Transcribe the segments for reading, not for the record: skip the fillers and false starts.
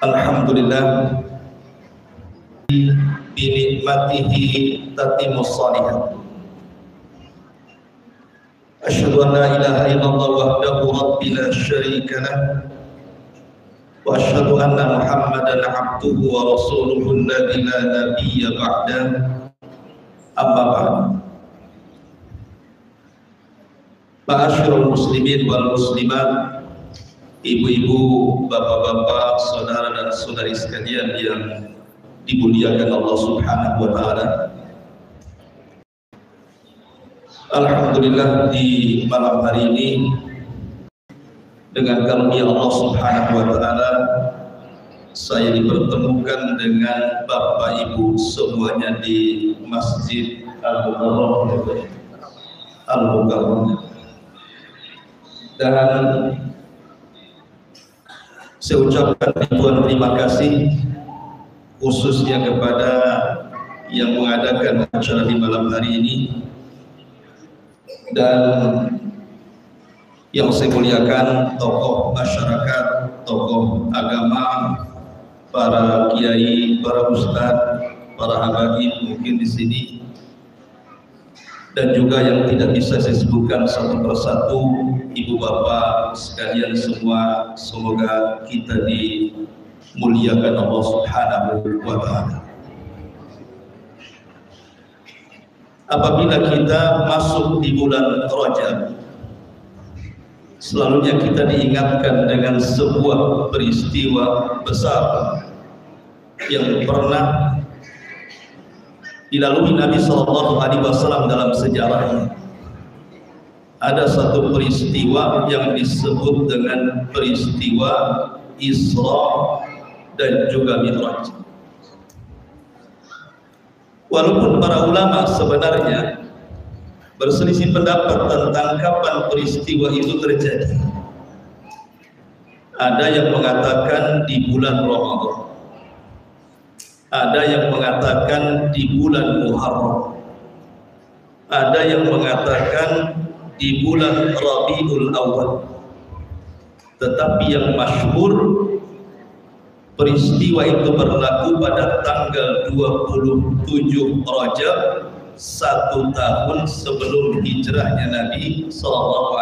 Alhamdulillah binikmatihi tatimmus shalihat. Asyhadu an la ilaha illallah wahdahu rabbi la syarika lah wa asyhadu anna Muhammadan abduhu wa rasuluhu alladzi la nabiyya ba'dah. Amma ba'd. Ma'asyiral muslimin wal muslimat, ibu-ibu, bapak-bapak, saudara dan saudari sekalian yang dimuliakan Allah Subhanahu wa taala. Alhamdulillah, di malam hari ini dengan karunia Allah Subhanahu wa taala saya dipertemukan dengan Bapak Ibu semuanya di Masjid Al-Mukarram. Dan saya ucapkan ribuan terima kasih khususnya kepada yang mengadakan acara di malam hari ini, dan yang saya muliakan tokoh masyarakat, tokoh agama, para kiai, para ustadz, para habaib mungkin di sini, dan juga yang tidak bisa saya sebutkan satu persatu, ibu bapak sekalian semua, semoga kita dimuliakan Allah Subhanahu wa taala. Apabila kita masuk di bulan Rajab, selalunya kita diingatkan dengan sebuah peristiwa besar yang pernah dilalui Nabi SAW dalam sejarahnya. Ada satu peristiwa yang disebut dengan peristiwa Isra dan juga Mi'raj. Walaupun para ulama sebenarnya berselisih pendapat tentang kapan peristiwa itu terjadi. Ada yang mengatakan di bulan Ramadan, ada yang mengatakan di bulan Muharram, ada yang mengatakan di bulan Rabiul Awal. Tetapi yang masyhur, peristiwa itu berlaku pada tanggal 27 Rajab, 1 tahun sebelum hijrahnya Nabi SAW.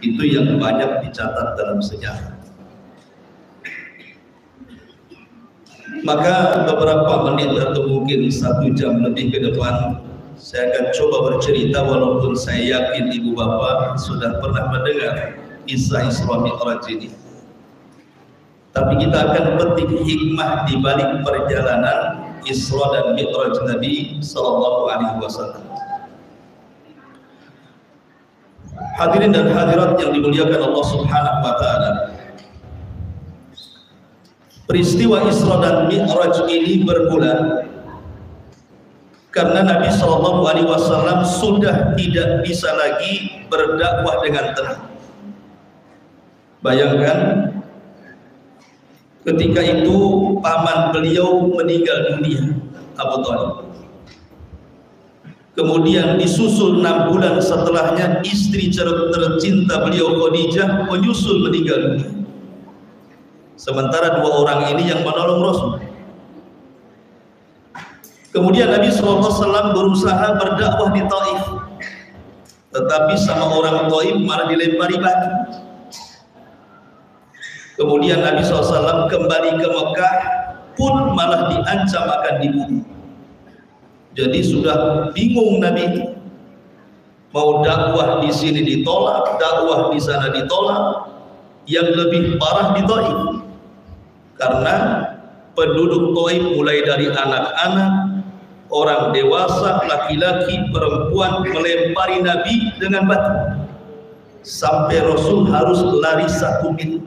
Itu yang banyak dicatat dalam sejarah. Maka beberapa menit atau mungkin 1 jam lebih ke depan, saya akan coba bercerita, walaupun saya yakin ibu bapak sudah pernah mendengar kisah Isra Mi'raj ini. Tapi kita akan petik hikmah di balik perjalanan Isra dan Mi'raj Nabi SAW. Hadirin dan hadirat yang dimuliakan Allah Subhanahu wa taala, peristiwa Isra dan Mi'raj ini bermula karena Nabi SAW sudah tidak bisa lagi berdakwah dengan tenang. Bayangkan, ketika itu paman beliau meninggal dunia, Abu Thalib. Kemudian disusul 6 bulan setelahnya istri tercinta beliau Khadijah menyusul meninggal dunia. Sementara 2 orang ini yang menolong Rasul. Kemudian Nabi SAW berusaha berdakwah di Taif, tetapi sama orang Taif malah dilempari batu. Kemudian Nabi SAW kembali ke Mekah pun malah diancam akan dibunuh. Jadi sudah bingung Nabi, mau dakwah di sini ditolak, dakwah di sana ditolak, yang lebih parah di Taif. Karena penduduk Taif mulai dari anak-anak, orang dewasa, laki-laki, perempuan melempari Nabi dengan batu, sampai Rasul harus lari 1 mil.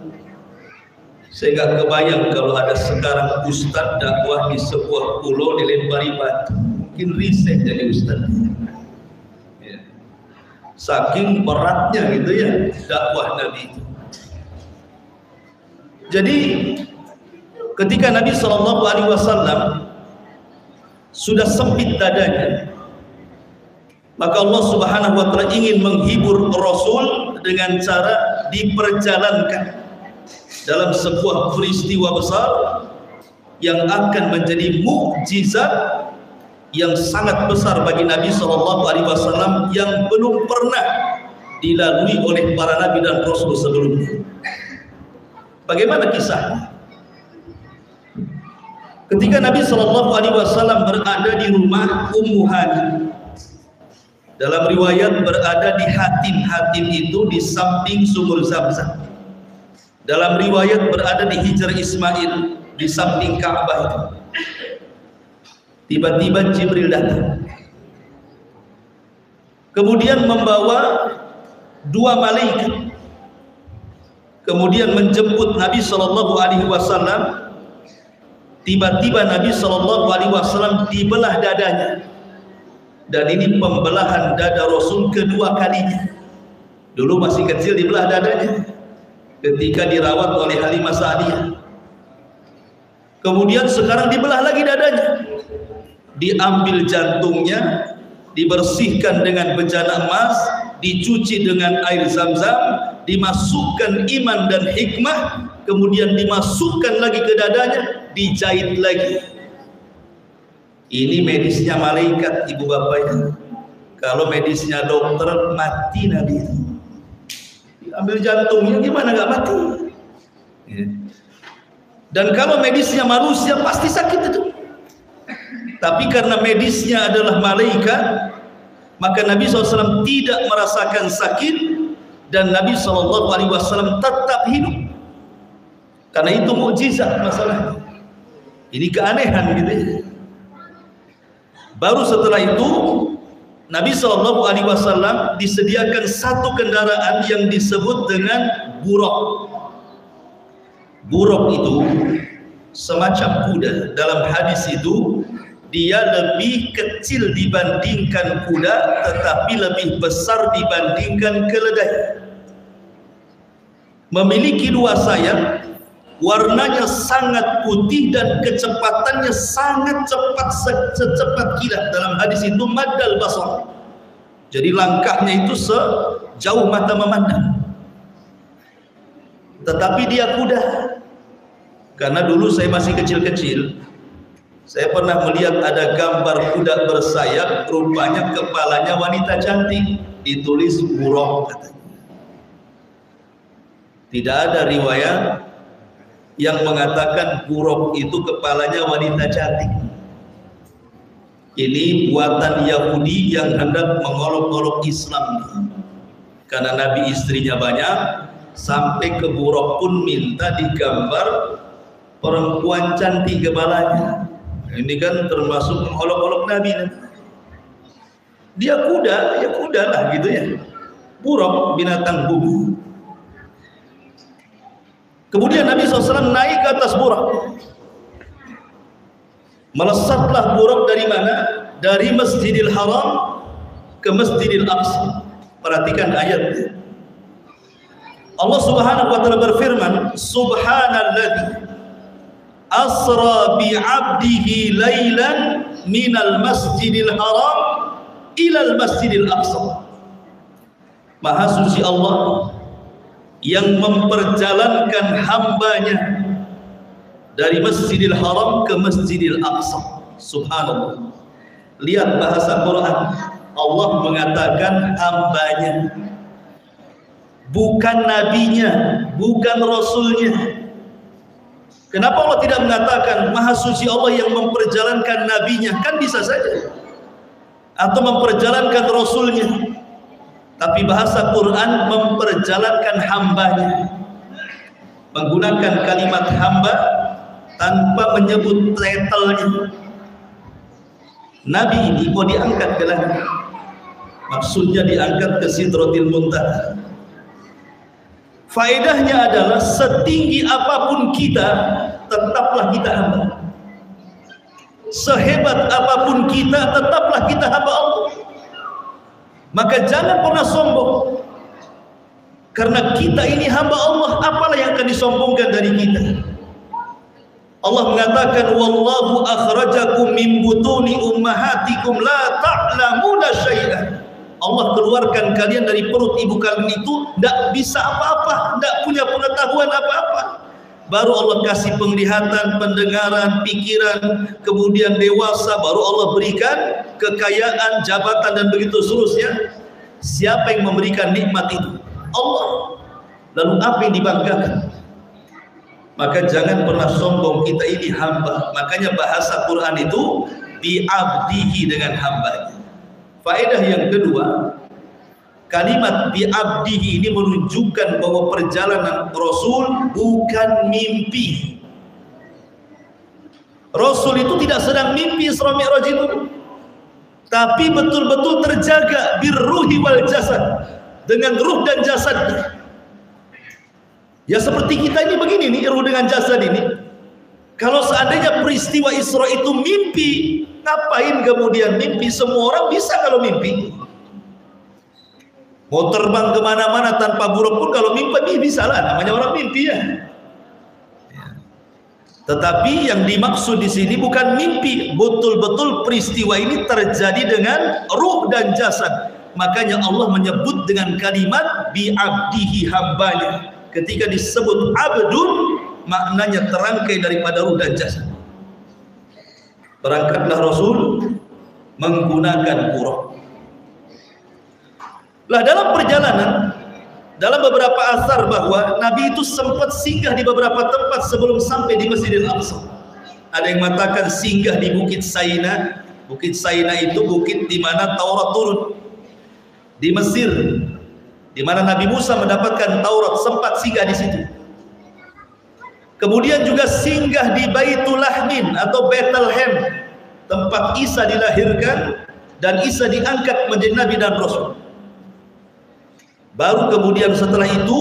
Saya nggak kebayang kalau ada sekarang ustadz dakwah di sebuah pulau dilempari batu, mungkin riset jadi ustadz. Ya. Saking beratnya gitu ya dakwah Nabi itu. Jadi ketika Nabi SAW sudah sempit dadanya, maka Allah Subhanahu wa taala ingin menghibur Rasul dengan cara diperjalankan dalam sebuah peristiwa besar yang akan menjadi mukjizat yang sangat besar bagi Nabi SAW yang belum pernah dilalui oleh para nabi dan rasul sebelumnya. Bagaimana kisahnya? Ketika Nabi SAW berada di rumah Ummu Hani, dalam riwayat berada di Hatim itu di samping sumur Zamzam. Dalam riwayat berada di Hijr Ismail di samping Ka'bah itu. Tiba-tiba Jibril datang. Kemudian membawa 2 malaikat. Kemudian menjemput Nabi SAW. Tiba-tiba Nabi SAW dibelah dadanya, dan ini pembelahan dada Rasul kedua kalinya. Dulu masih kecil dibelah dadanya ketika dirawat oleh Halimah Sa'diyah. Kemudian sekarang dibelah lagi dadanya, diambil jantungnya, dibersihkan dengan bejana emas, dicuci dengan air Zam-Zam, dimasukkan iman dan hikmah, kemudian dimasukkan lagi ke dadanya, dijahit lagi. Ini medisnya malaikat, ibu bapak itu. Kalau medisnya dokter, mati Nabi itu. Ambil jantungnya gimana nggak mati? Dan kalau medisnya manusia pasti sakit itu. Tapi karena medisnya adalah malaikat, maka Nabi SAW tidak merasakan sakit dan Nabi SAW tetap hidup. Karena itu mukjizat masalahnya. Ini keanehan gitu ya. Baru setelah itu Nabi SAW disediakan satu kendaraan yang disebut dengan buraq. Buraq itu semacam kuda. Dalam hadis itu dia lebih kecil dibandingkan kuda, tetapi lebih besar dibandingkan keledai. Memiliki 2 sayap, warnanya sangat putih dan kecepatannya sangat cepat, secepat kilat. Dalam hadis itu maddal basar. Jadi langkahnya itu sejauh mata memandang. Tetapi dia kuda. Karena dulu saya masih kecil-kecil, saya pernah melihat ada gambar kuda bersayap, rupanya kepalanya wanita cantik, ditulis buraq katanya. Tidak ada riwayat yang mengatakan buraq itu kepalanya wanita cantik. Ini buatan Yahudi yang hendak mengolok-olok Islam. Karena Nabi istrinya banyak, sampai ke buraq pun minta digambar perempuan cantik kepalanya. Ini kan termasuk mengolok-olok Nabi. Dia kuda, ya kuda lah gitu ya. Buraq, binatang bumi. Kemudian Nabi SAW naik ke atas buraq. Melesatlah buraq dari mana? Dari Masjidil Haram ke Masjidil Aqsa. Perhatikan ayatnya. Allah Subhanahu wa taala berfirman, Subhanalladzi asra bi'abdihi laylan minal Masjidil Haram ilal Masjidil Aqsa. Maha suci Allah yang memperjalankan hambanya dari Masjidil Haram ke Masjidil Aqsa. Subhanallah. Lihat bahasa Quran. Allah mengatakan hambanya, bukan nabinya, bukan rasulnya. Kenapa Allah tidak mengatakan Maha suci Allah yang memperjalankan nabinya? Kan bisa saja. Atau memperjalankan rasulnya. Tapi bahasa Quran memperjalankan hambanya, menggunakan kalimat hamba tanpa menyebut title-nya. Nabi ini mau diangkat ke langit, maksudnya diangkat ke Sidratil Muntaha. Faedahnya adalah setinggi apapun kita, tetaplah kita hamba. Sehebat apapun kita, tetaplah kita hamba Allah. Maka jangan pernah sombong, karena kita ini hamba Allah. Apalah yang akan disombongkan dari kita? Allah mengatakan, wallahu akhrajakum min butuni ummahatikum la ta'lamuna syai'an. Allah keluarkan kalian dari perut ibu kalian itu tidak bisa apa-apa, tidak punya pengetahuan apa-apa. baru Allah kasih penglihatan, pendengaran, pikiran, kemudian dewasa, baru Allah berikan kekayaan, jabatan, dan begitu seterusnya. Siapa yang memberikan nikmat itu? Allah. Lalu apa yang dibanggakan? Maka jangan pernah sombong, kita ini hamba. Makanya bahasa Quran itu bi'abdihi, dengan hambanya. Faedah yang kedua, kalimat bi'abdihi ini menunjukkan bahwa perjalanan Rasul bukan mimpi. Rasul itu tidak sedang mimpi Isra Mi'raj itu, tapi betul-betul terjaga birruhi wal jasad, dengan ruh dan jasad. Ya seperti kita ini begini nih, ruh dengan jasad ini. Kalau seandainya peristiwa Isra itu mimpi, ngapain kemudian mimpi? Semua orang bisa kalau mimpi. Mau terbang kemana-mana tanpa buruk pun kalau mimpi bisa lah, namanya orang mimpi ya. Tetapi yang dimaksud di sini bukan mimpi, betul-betul peristiwa ini terjadi dengan ruh dan jasad. Makanya Allah menyebut dengan kalimat bi'abdihi, hambanya. Ketika disebut abdun, maknanya terangkai daripada ruh dan jasad. Berangkatlah Rasul menggunakan buraq. Lah dalam perjalanan, dalam beberapa asar bahwa Nabi itu sempat singgah di beberapa tempat sebelum sampai di Masjidil Aqsa. Ada yang mengatakan singgah di Bukit Saina. Bukit Saina itu bukit di mana Taurat turun di Mesir, di mana Nabi Musa mendapatkan Taurat, sempat singgah di situ. Kemudian juga singgah di Baitul Lahmin atau Bethlehem, tempat Isa dilahirkan dan Isa diangkat menjadi Nabi dan Rasul. Baru kemudian setelah itu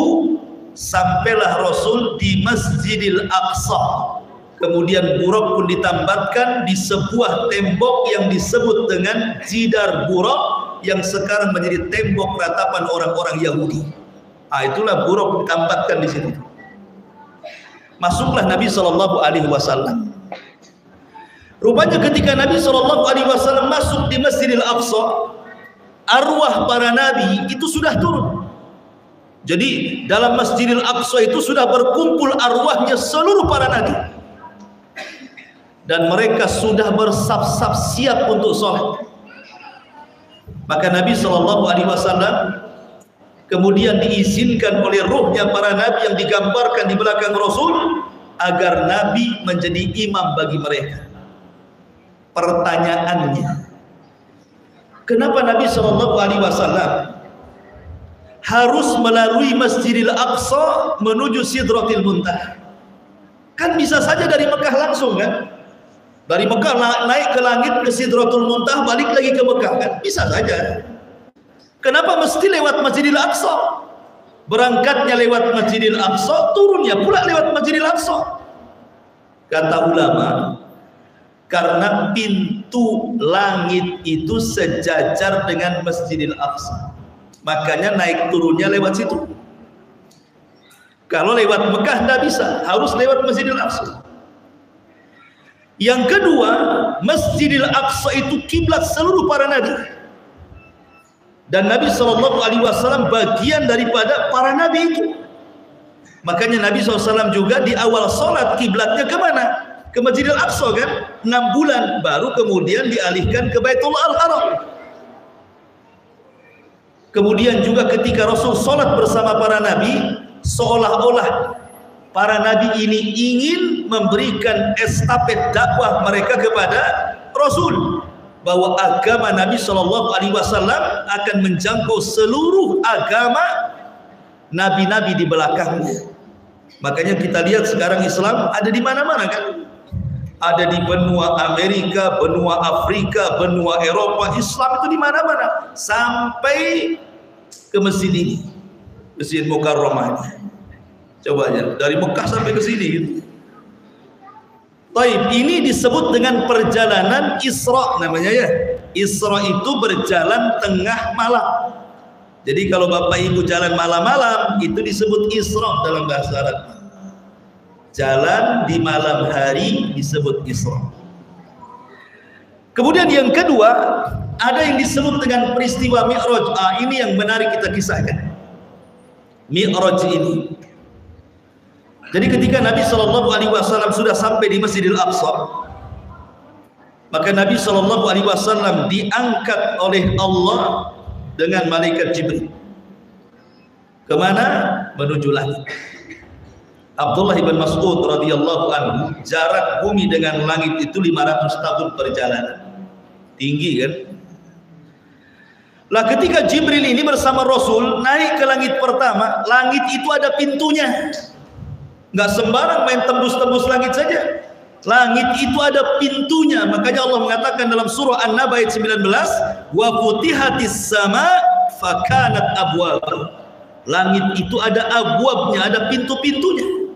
sampailah Rasul di Masjidil Aqsa. Kemudian buraq pun ditambatkan di sebuah tembok yang disebut dengan Jidar Buraq, yang sekarang menjadi tembok ratapan orang-orang Yahudi. Itulah buraq ditambatkan di situ. Masuklah Nabi SAW. Rupanya ketika Nabi SAW masuk di Masjidil Aqsa, arwah para nabi itu sudah turun. Jadi dalam Masjidil Aqsa itu sudah berkumpul arwahnya seluruh para nabi, dan mereka sudah bersaf-saf siap untuk sholat. Maka Nabi SAW kemudian diizinkan oleh ruhnya para nabi yang digambarkan di belakang Rasul agar Nabi menjadi imam bagi mereka. Pertanyaannya, kenapa Nabi SAW harus melalui Masjidil Aqsa menuju Sidratil Muntaha? Kan bisa saja dari Mekah langsung kan? Dari Mekah naik ke langit ke Sidratul Muntaha, balik lagi ke Mekah kan? Bisa saja. Kenapa mesti lewat Masjidil Aqsa? Berangkatnya lewat Masjidil Aqsa, turunnya pula lewat Masjidil Aqsa. Kata ulama, karena pintu langit itu sejajar dengan Masjidil Aqsa, makanya naik turunnya lewat situ. Kalau lewat Mekah tidak bisa, harus lewat Masjidil Aqsa. Yang kedua, Masjidil Aqsa itu kiblat seluruh para nabi, dan Nabi SAW bagian daripada para nabi itu. Makanya Nabi SAW juga di awal sholat kiblatnya kemana? Ke Masjidil Aqsa kan? 6 bulan baru kemudian dialihkan ke Baitullah Al-Haram. Kemudian juga ketika Rasul sholat bersama para nabi, seolah-olah para nabi ini ingin memberikan estafet dakwah mereka kepada Rasul, bahwa agama Nabi SAW akan menjangkau seluruh agama nabi-nabi di belakangnya. Makanya kita lihat sekarang Islam ada di mana-mana kan? Ada di benua Amerika, benua Afrika, benua Eropa. Islam itu di mana-mana, sampai ke masjid ini, Masjid Mukarramah. Coba aja dari Mekah sampai ke sini gitu. Taib, ini disebut dengan perjalanan Isra namanya ya. Isra itu berjalan tengah malam. Jadi kalau Bapak Ibu jalan malam-malam itu disebut Isra dalam bahasa Arab. Jalan di malam hari disebut Isra. Kemudian yang kedua, ada yang disebut dengan peristiwa Mi'raj. Ini yang menarik kita kisahkan. Mi'raj ini Jadi ketika Nabi SAW sudah sampai di Masjidil Aqsa, maka Nabi SAW diangkat oleh Allah dengan malaikat Jibril. Kemana? Menuju langit. Abdullah bin Mas'ud radhiyallahu anhu, jarak bumi dengan langit itu 500 tahun perjalanan. Tinggi kan? Lah ketika Jibril ini bersama Rasul naik ke langit pertama, langit itu ada pintunya. Nggak sembarang main tembus-tembus langit saja. Langit itu ada pintunya. Makanya Allah mengatakan dalam surah An-Naba ayat 19, wa futihatis sama fakanat abwab. Langit itu ada abwabnya, ada pintu-pintunya.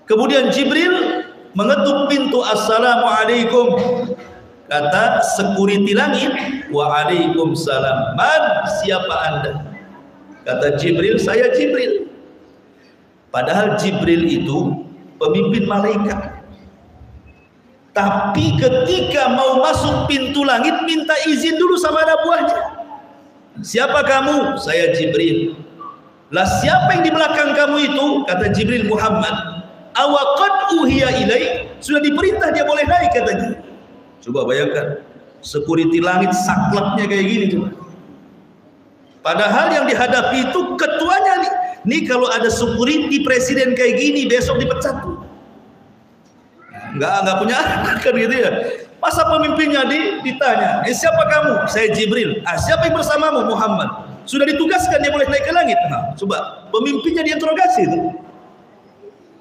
Kemudian Jibril mengetuk pintu, assalamualaikum. Kata security langit, waalaikumsalam. Man, siapa anda? Kata Jibril, saya Jibril. Padahal Jibril itu pemimpin malaikat. Tapi ketika mau masuk pintu langit, minta izin dulu sama anak buahnya. Siapa kamu? Saya Jibril. Lah siapa yang di belakang kamu itu? Kata Jibril, Muhammad. Awaqad uhiya ilaih, sudah diperintah dia boleh naik katanya. Coba bayangkan, security langit sakleknya kayak gini coba. Padahal yang dihadapi itu ketuanya nih. Nih kalau ada security presiden kayak gini besok dipecat tuh. Enggak punya anak kan gitu ya. Masa pemimpinnya ditanya, siapa kamu? Saya Jibril. Siapa yang bersamamu? Muhammad. Sudah ditugaskan dia boleh naik ke langit. Nah, coba pemimpinnya diinterogasi itu.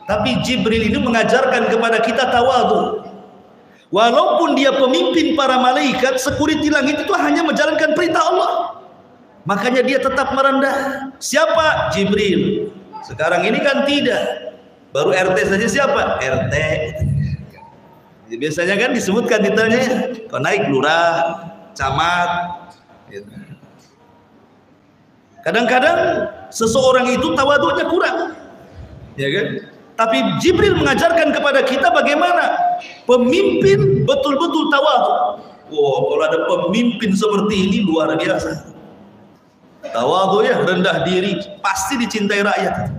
Tapi Jibril ini mengajarkan kepada kita tawadhu. Walaupun dia pemimpin para malaikat, security langit itu hanya menjalankan perintah Allah. Makanya dia tetap merendah. Siapa? Jibril. Sekarang ini kan tidak. Baru RT saja siapa? RT. Biasanya kan disebutkan ditanya, kau naik lurah, camat. Kadang-kadang seseorang itu tawadhunya kurang. Ya kan? Tapi Jibril mengajarkan kepada kita bagaimana pemimpin betul-betul tawadhu. Wow, kalau ada pemimpin seperti ini luar biasa. Tawadhu ya, rendah diri, pasti dicintai rakyat.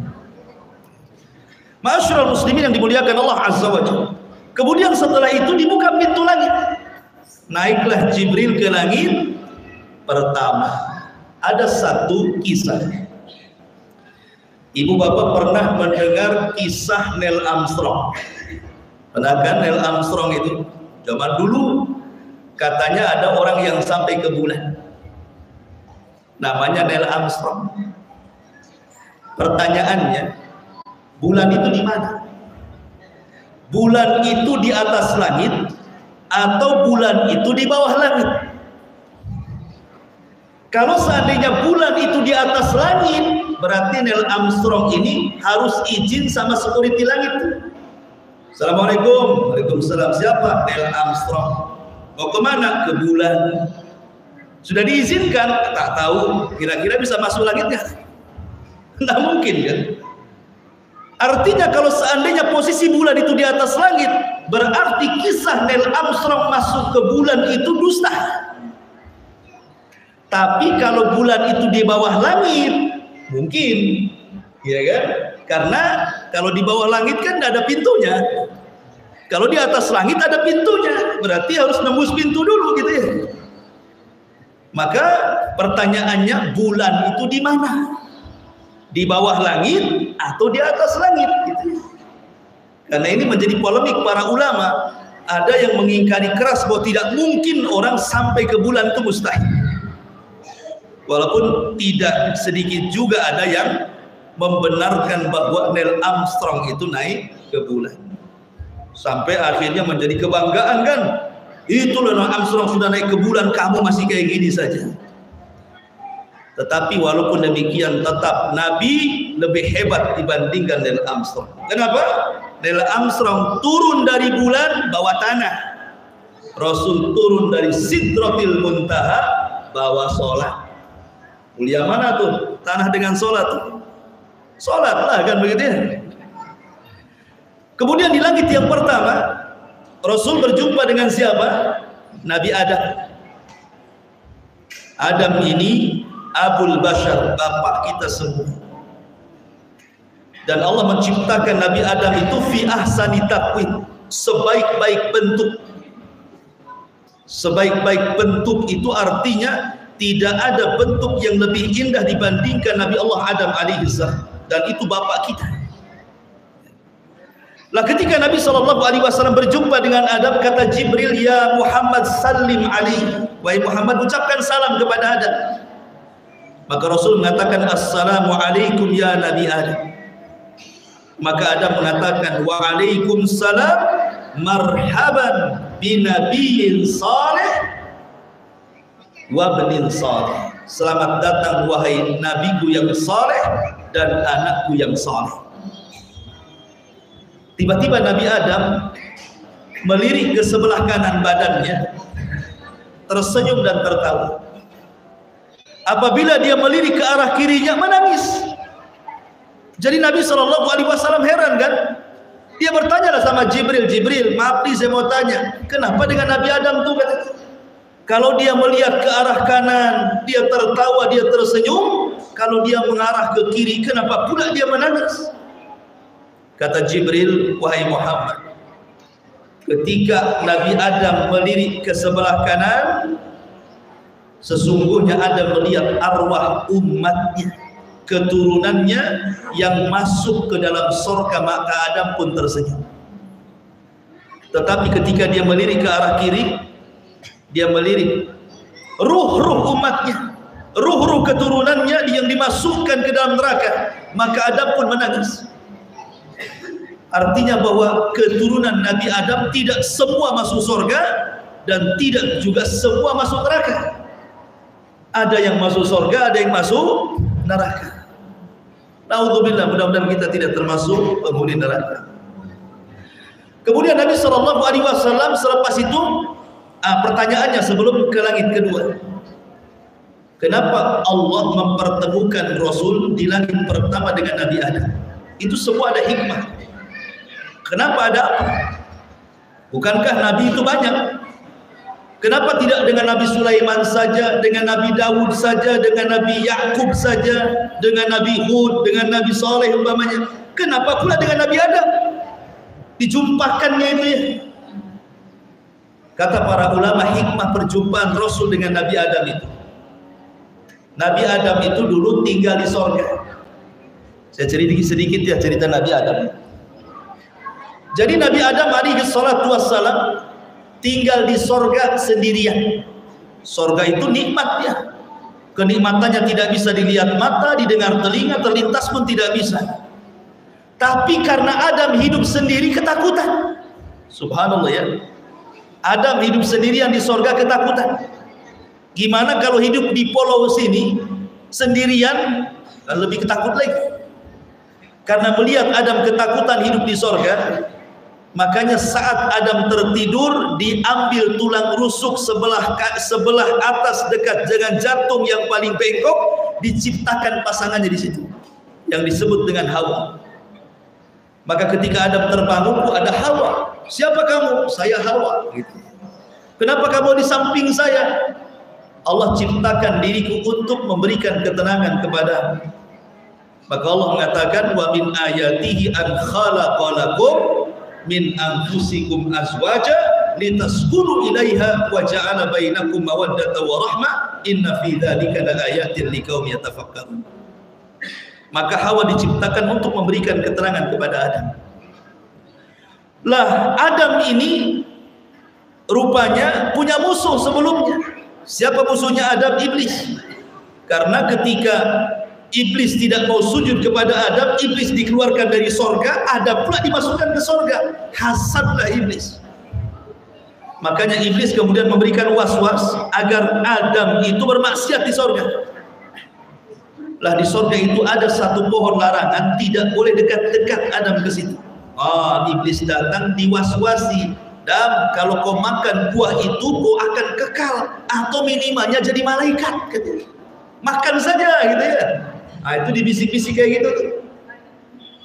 Ma'asyiral muslimin yang dimuliakan Allah Azza wa Jalla. Kemudian setelah itu dibuka pintu langit. Naiklah Jibril ke langit pertama. Ada satu kisah. Ibu bapak pernah mendengar kisah Neil Armstrong? Pernah kan Neil Armstrong itu? Zaman dulu katanya ada orang yang sampai ke bulan. Namanya Neil Armstrong. Pertanyaannya, bulan itu di mana? Bulan itu di atas langit atau bulan itu di bawah langit? Kalau seandainya bulan itu di atas langit, berarti Neil Armstrong ini harus izin sama security langit. Assalamualaikum. Waalaikumsalam. Siapa? Neil Armstrong. Mau kemana? Ke bulan. Sudah diizinkan? Tak tahu. Kira-kira bisa masuk langit nggak? Nggak mungkin kan? Artinya kalau seandainya posisi bulan itu di atas langit, berarti kisah Neil Armstrong masuk ke bulan itu dusta. Tapi kalau bulan itu di bawah langit, mungkin, ya kan? Karena kalau di bawah langit kan tidak ada pintunya. Kalau di atas langit ada pintunya, berarti harus nembus pintu dulu, gitu ya. Maka pertanyaannya, bulan itu di mana? Di bawah langit atau di atas langit? Gitu ya. Karena ini menjadi polemik para ulama. Ada yang mengingkari keras bahwa tidak mungkin orang sampai ke bulan, itu mustahil. Walaupun tidak sedikit juga ada yang membenarkan bahwa Neil Armstrong itu naik ke bulan. Sampai akhirnya menjadi kebanggaan kan. Itulah Neil Armstrong sudah naik ke bulan, kamu masih kayak gini saja. Tetapi walaupun demikian tetap Nabi lebih hebat dibandingkan Neil Armstrong. Kenapa? Neil Armstrong turun dari bulan bawa tanah. Rasul turun dari Sidratil Muntaha bawa sholat. Mulia mana tuh? Tanah dengan sholat tuh. Sholat lah kan begitu ya. Kemudian di langit yang pertama, Rasul berjumpa dengan siapa? Nabi Adam. Adam ini Abul Bashar, bapak kita semua. Dan Allah menciptakan Nabi Adam itu fi ahsani taqwim, sebaik-baik bentuk. Sebaik-baik bentuk itu artinya tidak ada bentuk yang lebih indah dibandingkan Nabi Allah Adam alaihissalam, dan itu bapak kita. Lah ketika Nabi SAW berjumpa dengan Adam, kata Jibril, ya Muhammad sallim alaihi, wahai Muhammad ucapkan salam kepada Adam. Maka Rasul mengatakan assalamu alaikum ya Nabi Adam. Maka Adam mengatakan waalaikumsalam marhaban binabiyyin salih wa benin salih. Selamat datang wahai nabiku yang saleh dan anakku yang saleh. Tiba-tiba Nabi Adam melirik ke sebelah kanan badannya, tersenyum dan tertawa. Apabila dia melirik ke arah kirinya, menangis. Jadi Nabi SAW heran kan? Dia bertanya sama Jibril, Jibril, maaf nih saya mau tanya, kenapa dengan Nabi Adam tuh kalau dia melihat ke arah kanan dia tertawa, dia tersenyum, kalau dia mengarah ke kiri kenapa pula dia menangis? Kata Jibril, wahai Muhammad, ketika Nabi Adam melirik ke sebelah kanan, sesungguhnya Adam melihat arwah umatnya, keturunannya yang masuk ke dalam surga, maka Adam pun tersenyum. Tetapi ketika dia melirik ke arah kiri, dia melirik ruh-ruh umatnya, ruh-ruh keturunannya yang dimasukkan ke dalam neraka, maka Adam pun menangis. Artinya bahwa keturunan Nabi Adam tidak semua masuk surga dan tidak juga semua masuk neraka. Ada yang masuk surga, ada yang masuk neraka. Naudzubillah, mudah-mudahan kita tidak termasuk penghuni neraka. Kemudian Nabi SAW selepas itu pertanyaannya sebelum ke langit kedua, kenapa Allah mempertemukan Rasul di langit pertama dengan Nabi Adam? Itu semua ada hikmah. Kenapa ada apa? Bukankah Nabi itu banyak? Kenapa tidak dengan Nabi Sulaiman saja, dengan Nabi Daud saja, dengan Nabi Yakub saja, dengan Nabi Hud, dengan Nabi Saleh umpamanya? Kenapa pula dengan Nabi Adam? Dijumpakannya itu ya. Kata para ulama, hikmah perjumpaan Rasul dengan Nabi Adam itu, Nabi Adam itu dulu tinggal di sorga. Saya cerita sedikit ya cerita Nabi Adam. Jadi Nabi Adam alaihi salatu wassalam tinggal di sorga sendirian. Sorga itu nikmat ya. Kenikmatannya tidak bisa dilihat mata, didengar telinga, terlintas pun tidak bisa. Tapi karena Adam hidup sendiri ketakutan. Subhanallah ya. Adam hidup sendirian di sorga ketakutan. Gimana kalau hidup di pulau sini sendirian, lebih ketakut lagi. Karena melihat Adam ketakutan hidup di sorga, makanya saat Adam tertidur diambil tulang rusuk sebelah atas dekat dengan jantung yang paling bengkok, diciptakan pasangannya di situ yang disebut dengan Hawa. Maka ketika Adam terbangun, ada Hawa. Siapa kamu? Saya Hawa. Gitu. Kenapa kamu di samping saya? Allah ciptakan diriku untuk memberikan ketenangan kepada. Maka Allah mengatakan wa min ayatihi an khalaqalakum min anfusikum azwaja litaskunu ilaiha wa ja'ala bainakum mawaddatan wa rahmah inna fi dzalika laayatin liqaumin yatafakkarun. Maka Hawa diciptakan untuk memberikan keterangan kepada Adam. Lah Adam ini rupanya punya musuh sebelumnya. Siapa musuhnya Adam? Iblis. Karena ketika Iblis tidak mau sujud kepada Adam, Iblis dikeluarkan dari sorga, Adam pula dimasukkan ke sorga. Hasadlah Iblis. Makanya Iblis kemudian memberikan was-was agar Adam itu bermaksiat di sorga. Lah di sorga itu ada satu pohon larangan, tidak boleh dekat-dekat Adam ke situ. Iblis datang diwas-wasi. Dan kalau kau makan buah itu kau akan kekal atau minimalnya jadi malaikat. Gitu. Makan saja gitu ya. Itu dibisik-bisik kayak gitu.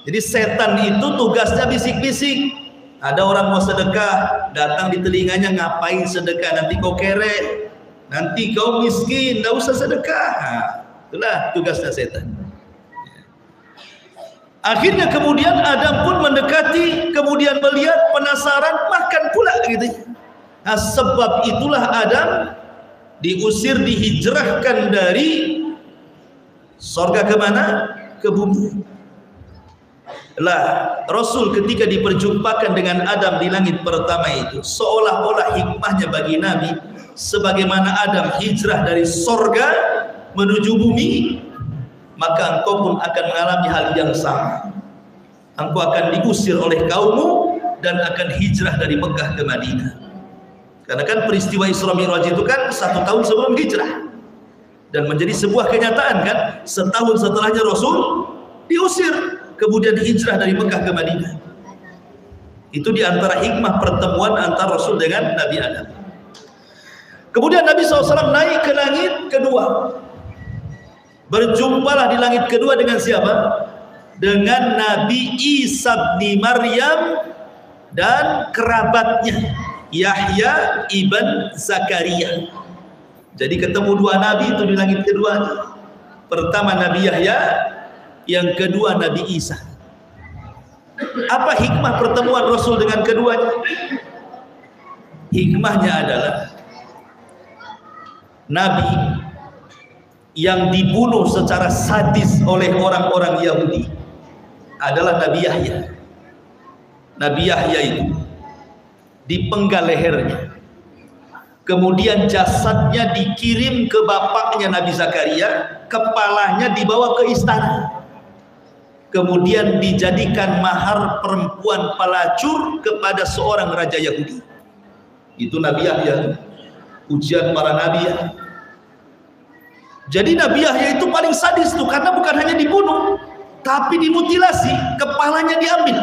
Jadi setan itu tugasnya bisik-bisik. Ada orang mau sedekah, datang di telinganya, ngapain sedekah? Nanti kau kere, nanti kau miskin, tidak usah sedekah. Itulah tugasnya setan. Akhirnya kemudian Adam pun mendekati, kemudian melihat, penasaran, makan pula gitu. Nah, sebab itulah Adam diusir, dihijrahkan dari sorga ke mana? Ke bumi. Lah, Rasul ketika diperjumpakan dengan Adam di langit pertama itu, seolah-olah hikmahnya bagi Nabi, sebagaimana Adam hijrah dari sorga menuju bumi, maka engkau pun akan mengalami hal yang sama. Engkau akan diusir oleh kaummu dan akan hijrah dari Mekah ke Madinah. Karena kan peristiwa Isra Mi'raj itu kan 1 tahun sebelum hijrah, dan menjadi sebuah kenyataan kan, setahun setelahnya Rasul diusir, kemudian hijrah dari Mekah ke Madinah. Itu diantara hikmah pertemuan antara Rasul dengan Nabi Adam. Kemudian Nabi SAW naik ke langit kedua. Berjumpalah di langit kedua dengan siapa? Dengan Nabi Isa bin Maryam dan kerabatnya Yahya ibn Zakaria. Jadi ketemu dua nabi itu di langit kedua. Pertama Nabi Yahya, yang kedua Nabi Isa. Apa hikmah pertemuan Rasul dengan keduanya? Hikmahnya adalah Nabi yang dibunuh secara sadis oleh orang-orang Yahudi adalah Nabi Yahya. Nabi Yahya itu dipenggal lehernya, kemudian jasadnya dikirim ke bapaknya Nabi Zakaria, kepalanya dibawa ke istana, kemudian dijadikan mahar perempuan pelacur kepada seorang raja Yahudi. Itu Nabi Yahya, ujian para nabi ya. Jadi Nabi Yahya itu paling sadis tuh, karena bukan hanya dibunuh, tapi dimutilasi, kepalanya diambil.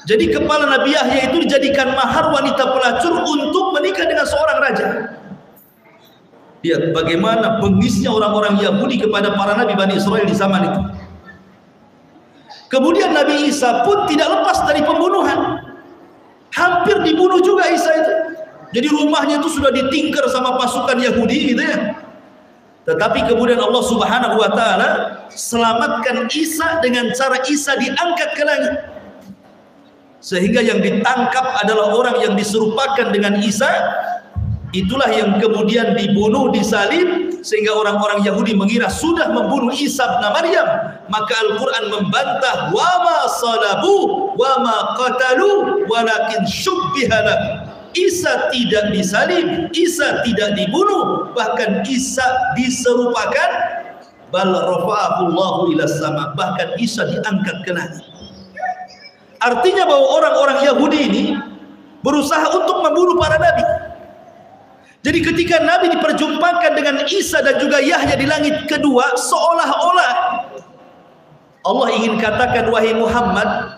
Jadi kepala Nabi Yahya itu dijadikan mahar wanita pelacur untuk menikah dengan seorang raja. Lihat bagaimana bengisnya orang-orang Yahudi kepada para nabi Bani Israel di zaman itu. Kemudian Nabi Isa pun tidak lepas dari pembunuhan. Hampir dibunuh juga Isa itu. Jadi rumahnya itu sudah ditingker sama pasukan Yahudi gitu ya. Tetapi kemudian Allah Subhanahu wa taala selamatkan Isa dengan cara Isa diangkat ke langit. Sehingga yang ditangkap adalah orang yang diserupakan dengan Isa. Itulah yang kemudian dibunuh, disalib, sehingga orang-orang Yahudi mengira sudah membunuh Isa bin Maryam. Maka Al-Quran membantah, wa ma salabu wa ma qatalu walakin syubbiha lahu. Isa tidak disalib, Isa tidak dibunuh, bahkan Isa diserupakan. Bal rafa'ahu Allahu ila sama, bahkan Isa diangkat ke langit. Artinya bahwa orang-orang Yahudi ini berusaha untuk membunuh para nabi. Jadi ketika Nabi diperjumpakan dengan Isa dan juga Yahya di langit kedua, seolah-olah Allah ingin katakan, wahai Muhammad,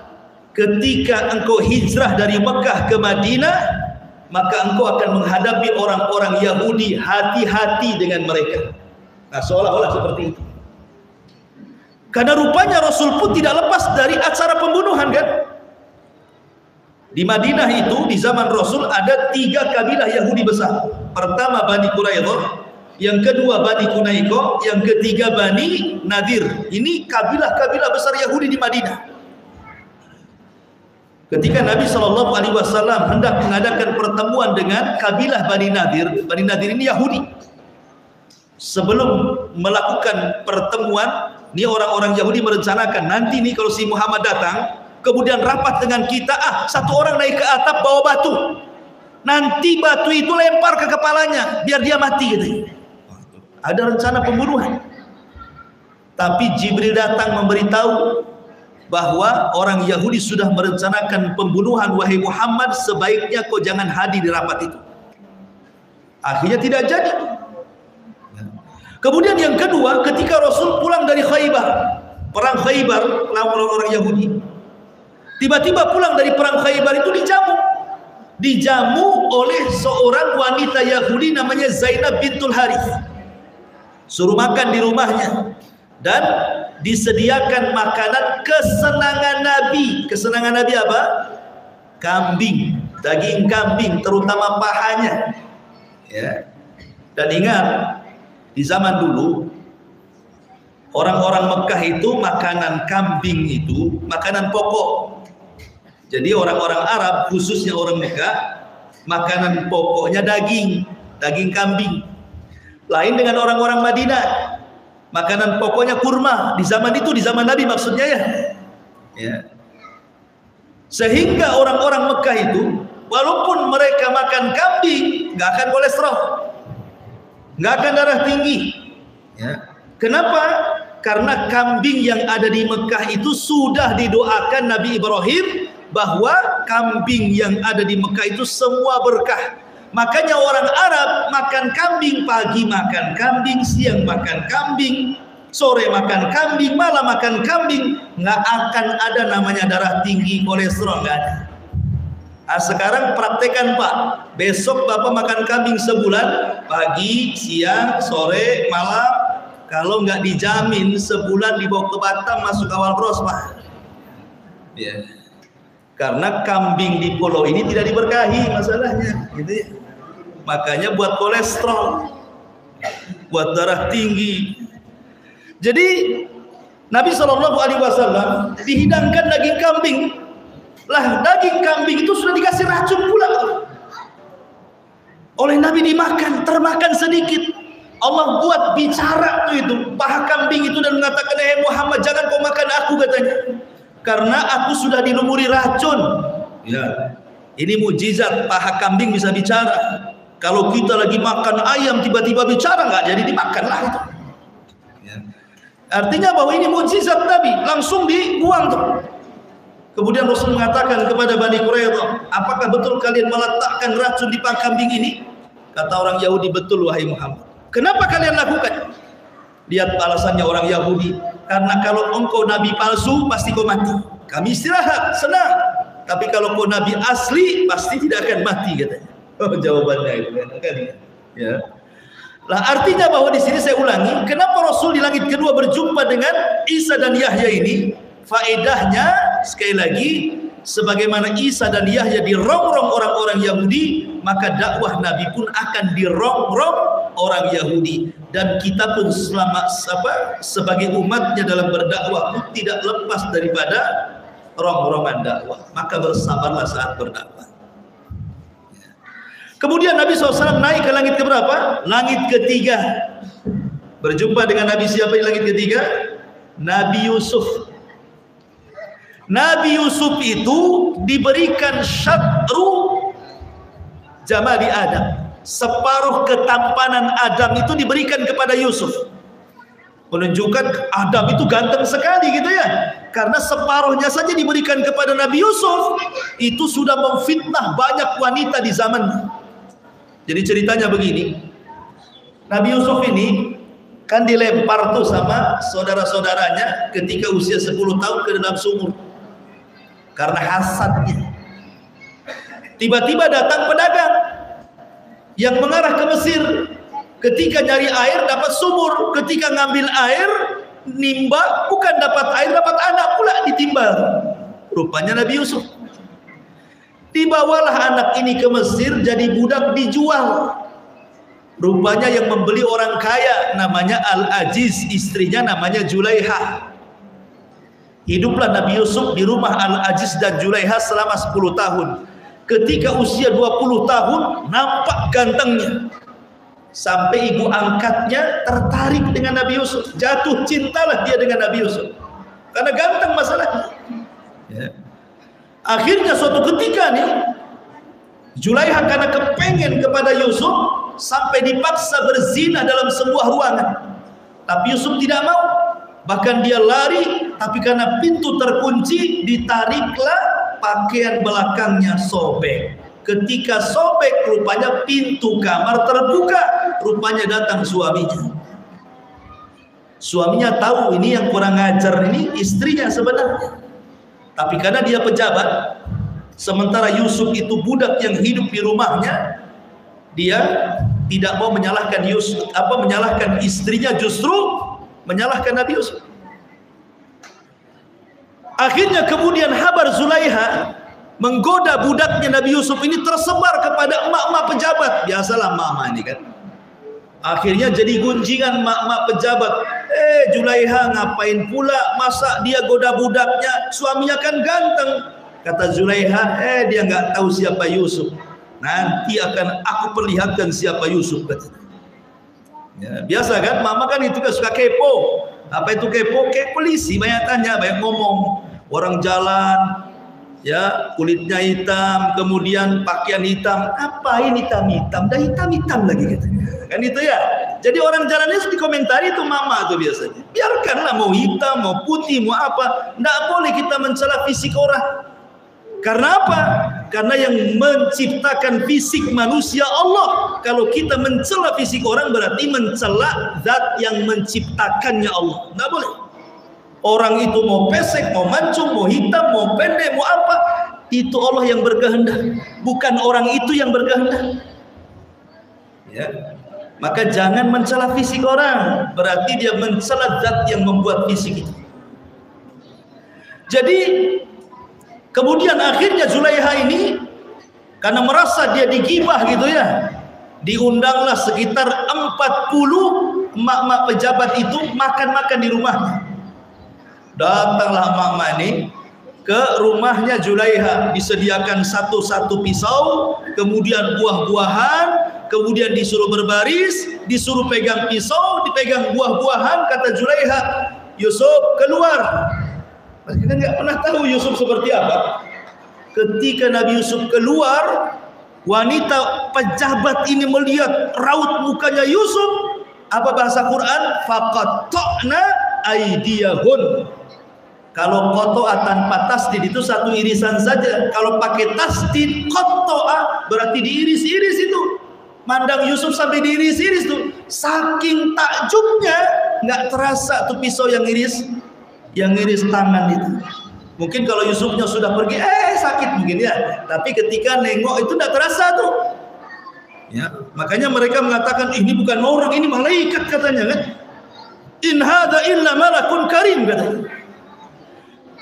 ketika engkau hijrah dari Mekah ke Madinah, maka engkau akan menghadapi orang-orang Yahudi, hati-hati dengan mereka. Nah, seolah-olah seperti itu. Karena rupanya Rasul pun tidak lepas dari acara pembunuhan kan. Di Madinah itu di zaman Rasul ada 3 kabilah Yahudi besar. Pertama Bani Quraidah, yang kedua Bani Qunaiqah, yang ketiga Bani Nadir. Ini kabilah-kabilah besar Yahudi di Madinah. Ketika Nabi SAW hendak mengadakan pertemuan dengan kabilah Bani Nadir ini Yahudi. Sebelum melakukan pertemuan, ini orang-orang Yahudi merencanakan, nanti nih kalau si Muhammad datang, kemudian rapat dengan kita, satu orang naik ke atap bawa batu, nanti batu itu lempar ke kepalanya biar dia mati gitu. Ada rencana pembunuhan. Tapi Jibril datang memberitahu bahwa orang Yahudi sudah merencanakan pembunuhan, wahai Muhammad, sebaiknya kau jangan hadir di rapat itu. Akhirnya tidak jadi. Kemudian yang kedua, ketika Rasul pulang dari Khaybar, perang Khaybar lawan orang Yahudi, tiba-tiba pulang dari perang Khaybar itu dijamu oleh seorang wanita Yahudi namanya Zainab bintul Harith. Suruh makan di rumahnya dan disediakan makanan kesenangan Nabi. Kesenangan Nabi apa? Kambing, daging kambing, terutama pahanya. Ya. Dan ingat, di zaman dulu Orang-orang Mekah itu makanan kambing itu makanan pokok. Jadi orang-orang Arab, khususnya orang Mekah, makanan pokoknya daging kambing. Lain dengan orang-orang Madinah, makanan pokoknya kurma. Di zaman itu, di zaman Nabi maksudnya ya. Sehingga orang-orang Mekah itu, walaupun mereka makan kambing, nggak akan kolesterol, nggak akan darah tinggi. Ya. Kenapa? Karena kambing yang ada di Mekah itu sudah didoakan Nabi Ibrahim bahwa kambing yang ada di Mekah itu semua berkah. Makanya orang Arab makan kambing, pagi makan kambing, siang makan kambing, sore makan kambing, malam makan kambing. Nggak akan ada namanya darah tinggi, kolesterol, nggak ada. Nah, sekarang praktekan Pak, besok Bapak makan kambing sebulan, pagi, siang, sore, malam. Kalau nggak dijamin sebulan dibawa ke Batam masuk awal bros Pak. Ya. Karena kambing di pulau ini tidak diberkahi masalahnya, gitu ya. Makanya buat kolesterol, buat darah tinggi. Jadi Nabi SAW dihidangkan daging kambing. Lah daging kambing itu sudah dikasih racun pula oleh Nabi, dimakan, termakan sedikit. Allah buat bicara itu paha kambing itu dan mengatakan, "Hei Muhammad, jangan kau makan aku," katanya, "karena aku sudah dilumuri racun." Ya, ini mujizat, paha kambing bisa bicara. Kalau kita lagi makan ayam tiba-tiba bicara, nggak jadi dimakanlah itu. Ya. Artinya bahwa ini mujizat Nabi, langsung dibuang tuh. Kemudian Rasul mengatakan kepada Bani Quraidah, "Apakah betul kalian meletakkan racun di paha kambing ini?" Kata orang Yahudi, "Betul wahai Muhammad." "Kenapa kalian lakukan?" Lihat alasannya orang Yahudi, "Karena kalau engkau nabi palsu pasti kau mati. Kami istirahat, senang. Tapi kalau kau nabi asli pasti tidak akan mati," katanya. Oh, jawabannya itu enak kali ya. Lah artinya bahwa di sini saya ulangi, kenapa Rasul di langit kedua berjumpa dengan Isa dan Yahya ini? Faedahnya sekali lagi, sebagaimana Isa dan Yahya dirongrong orang-orang Yahudi, maka dakwah Nabi pun akan dirongrong orang Yahudi. Dan kita pun sebagai umatnya dalam berdakwah pun tidak lepas daripada rongrongan dakwah. Maka bersabarlah saat berdakwah. Kemudian Nabi SAW naik ke langit keberapa? Langit ketiga. Berjumpa dengan Nabi siapa di langit ketiga? Nabi Yusuf. Nabi Yusuf itu diberikan syatru jamali Adam. Separuh ketampanan Adam itu diberikan kepada Yusuf. Menunjukkan Adam itu ganteng sekali gitu ya. Karena separuhnya saja diberikan kepada Nabi Yusuf, itu sudah memfitnah banyak wanita di zamannya. Jadi ceritanya begini, Nabi Yusuf ini kan dilempar tuh sama saudara-saudaranya ketika usia 10 tahun ke dalam sumur karena hasadnya. Tiba-tiba datang pedagang yang mengarah ke Mesir. Ketika nyari air dapat sumur, ketika ngambil air nimba, bukan dapat air, dapat anak pula ditimbal. Rupanya Nabi Yusuf. Dibawalah anak ini ke Mesir jadi budak dijual. Rupanya yang membeli orang kaya namanya Al-Aziz, istrinya namanya Julaiha. Hiduplah Nabi Yusuf di rumah Al-Aziz dan Julaiha selama 10 tahun. Ketika usia 20 tahun nampak gantengnya. Sampai ibu angkatnya tertarik dengan Nabi Yusuf. Jatuh cintalah dia dengan Nabi Yusuf. Karena ganteng masalahnya. Ya. Akhirnya suatu ketika nih, Julaiha karena kepengen kepada Yusuf sampai dipaksa berzina dalam sebuah ruangan. Tapi Yusuf tidak mau. Bahkan dia lari, tapi karena pintu terkunci, ditariklah pakaian belakangnya sobek. Ketika sobek, rupanya pintu kamar terbuka. Rupanya datang suaminya. Suaminya tahu ini yang kurang ajar ini istrinya sebenarnya. Tapi karena dia pejabat, sementara Yusuf itu budak yang hidup di rumahnya, dia tidak mau menyalahkan Yusuf, menyalahkan istrinya, justru menyalahkan Nabi Yusuf. Akhirnya kemudian kabar Zulaiha menggoda budaknya Nabi Yusuf ini tersebar kepada emak-emak pejabat. Biasalah mama ini kan. Akhirnya jadi gunjingan mak-mak pejabat. Zulaiha ngapain pula? Masa dia goda budaknya? Suaminya kan ganteng. Kata Zulaiha, dia nggak tahu siapa Yusuf. Nanti akan aku perlihatkan siapa Yusuf. Ya, biasa kan, mama kan itu kan suka kepo. Apa itu kepo? Kayak polisi, banyak tanya, banyak ngomong. Orang jalan, ya kulitnya hitam, kemudian pakaian hitam. Apa ini hitam-hitam? Dah hitam-hitam lagi katanya. Kan itu ya. Jadi orang jalannya dikomentari itu mama tuh biasanya. Biarkanlah mau hitam, mau putih, mau apa. Tidak boleh kita mencela fisik orang. Karena apa? Karena yang menciptakan fisik manusia Allah. Kalau kita mencela fisik orang berarti mencela zat yang menciptakannya Allah. Tidak boleh. Orang itu mau pesek, mau mancung, mau hitam, mau pendek, mau apa, itu Allah yang berkehendak, bukan orang itu yang berkehendak. Ya. Maka jangan mencela fisik orang, berarti dia mencela zat yang membuat fisik itu. Jadi kemudian akhirnya Zulaiha ini karena merasa dia digibah gitu ya, diundanglah sekitar 40 emak-emak pejabat itu makan-makan di rumahnya. Datanglah emak-emak ini ke rumahnya Zulaiha, disediakan satu-satu pisau, kemudian buah-buahan, kemudian disuruh berbaris, disuruh pegang pisau, dipegang buah-buahan. Kata Zulaiha, Yusuf keluar. Kita nggak pernah tahu Yusuf seperti apa. Ketika Nabi Yusuf keluar, wanita pejabat ini melihat raut mukanya Yusuf. Apa bahasa Quran? Faqatta'na aydiyahun. Kalau qata'a tanpa tasdid itu satu irisan saja. Kalau pakai tasdid qata'a berarti diiris-iris itu. Mandang Yusuf sampai diiris-iris tuh. Saking takjubnya nggak terasa tuh pisau yang iris tangan itu. Mungkin kalau Yusufnya sudah pergi, sakit mungkin ya. Tapi ketika nengok itu nggak terasa tuh. Ya, makanya mereka mengatakan ini bukan orang, ini malaikat katanya kan. In hadza illa malakun karim katanya.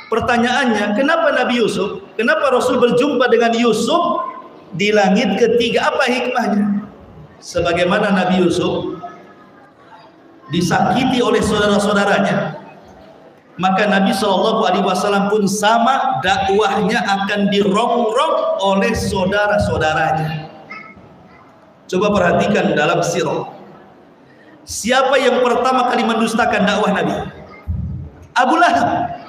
Pertanyaannya, kenapa Nabi Yusuf, kenapa Rasul berjumpa dengan Yusuf di langit ketiga? Apa hikmahnya? Sebagaimana Nabi Yusuf disakiti oleh saudara-saudaranya, maka Nabi SAW pun sama, dakwahnya akan dirongrong oleh saudara-saudaranya. Coba perhatikan dalam sirah. Siapa yang pertama kali mendustakan dakwah Nabi? Abu Lahab.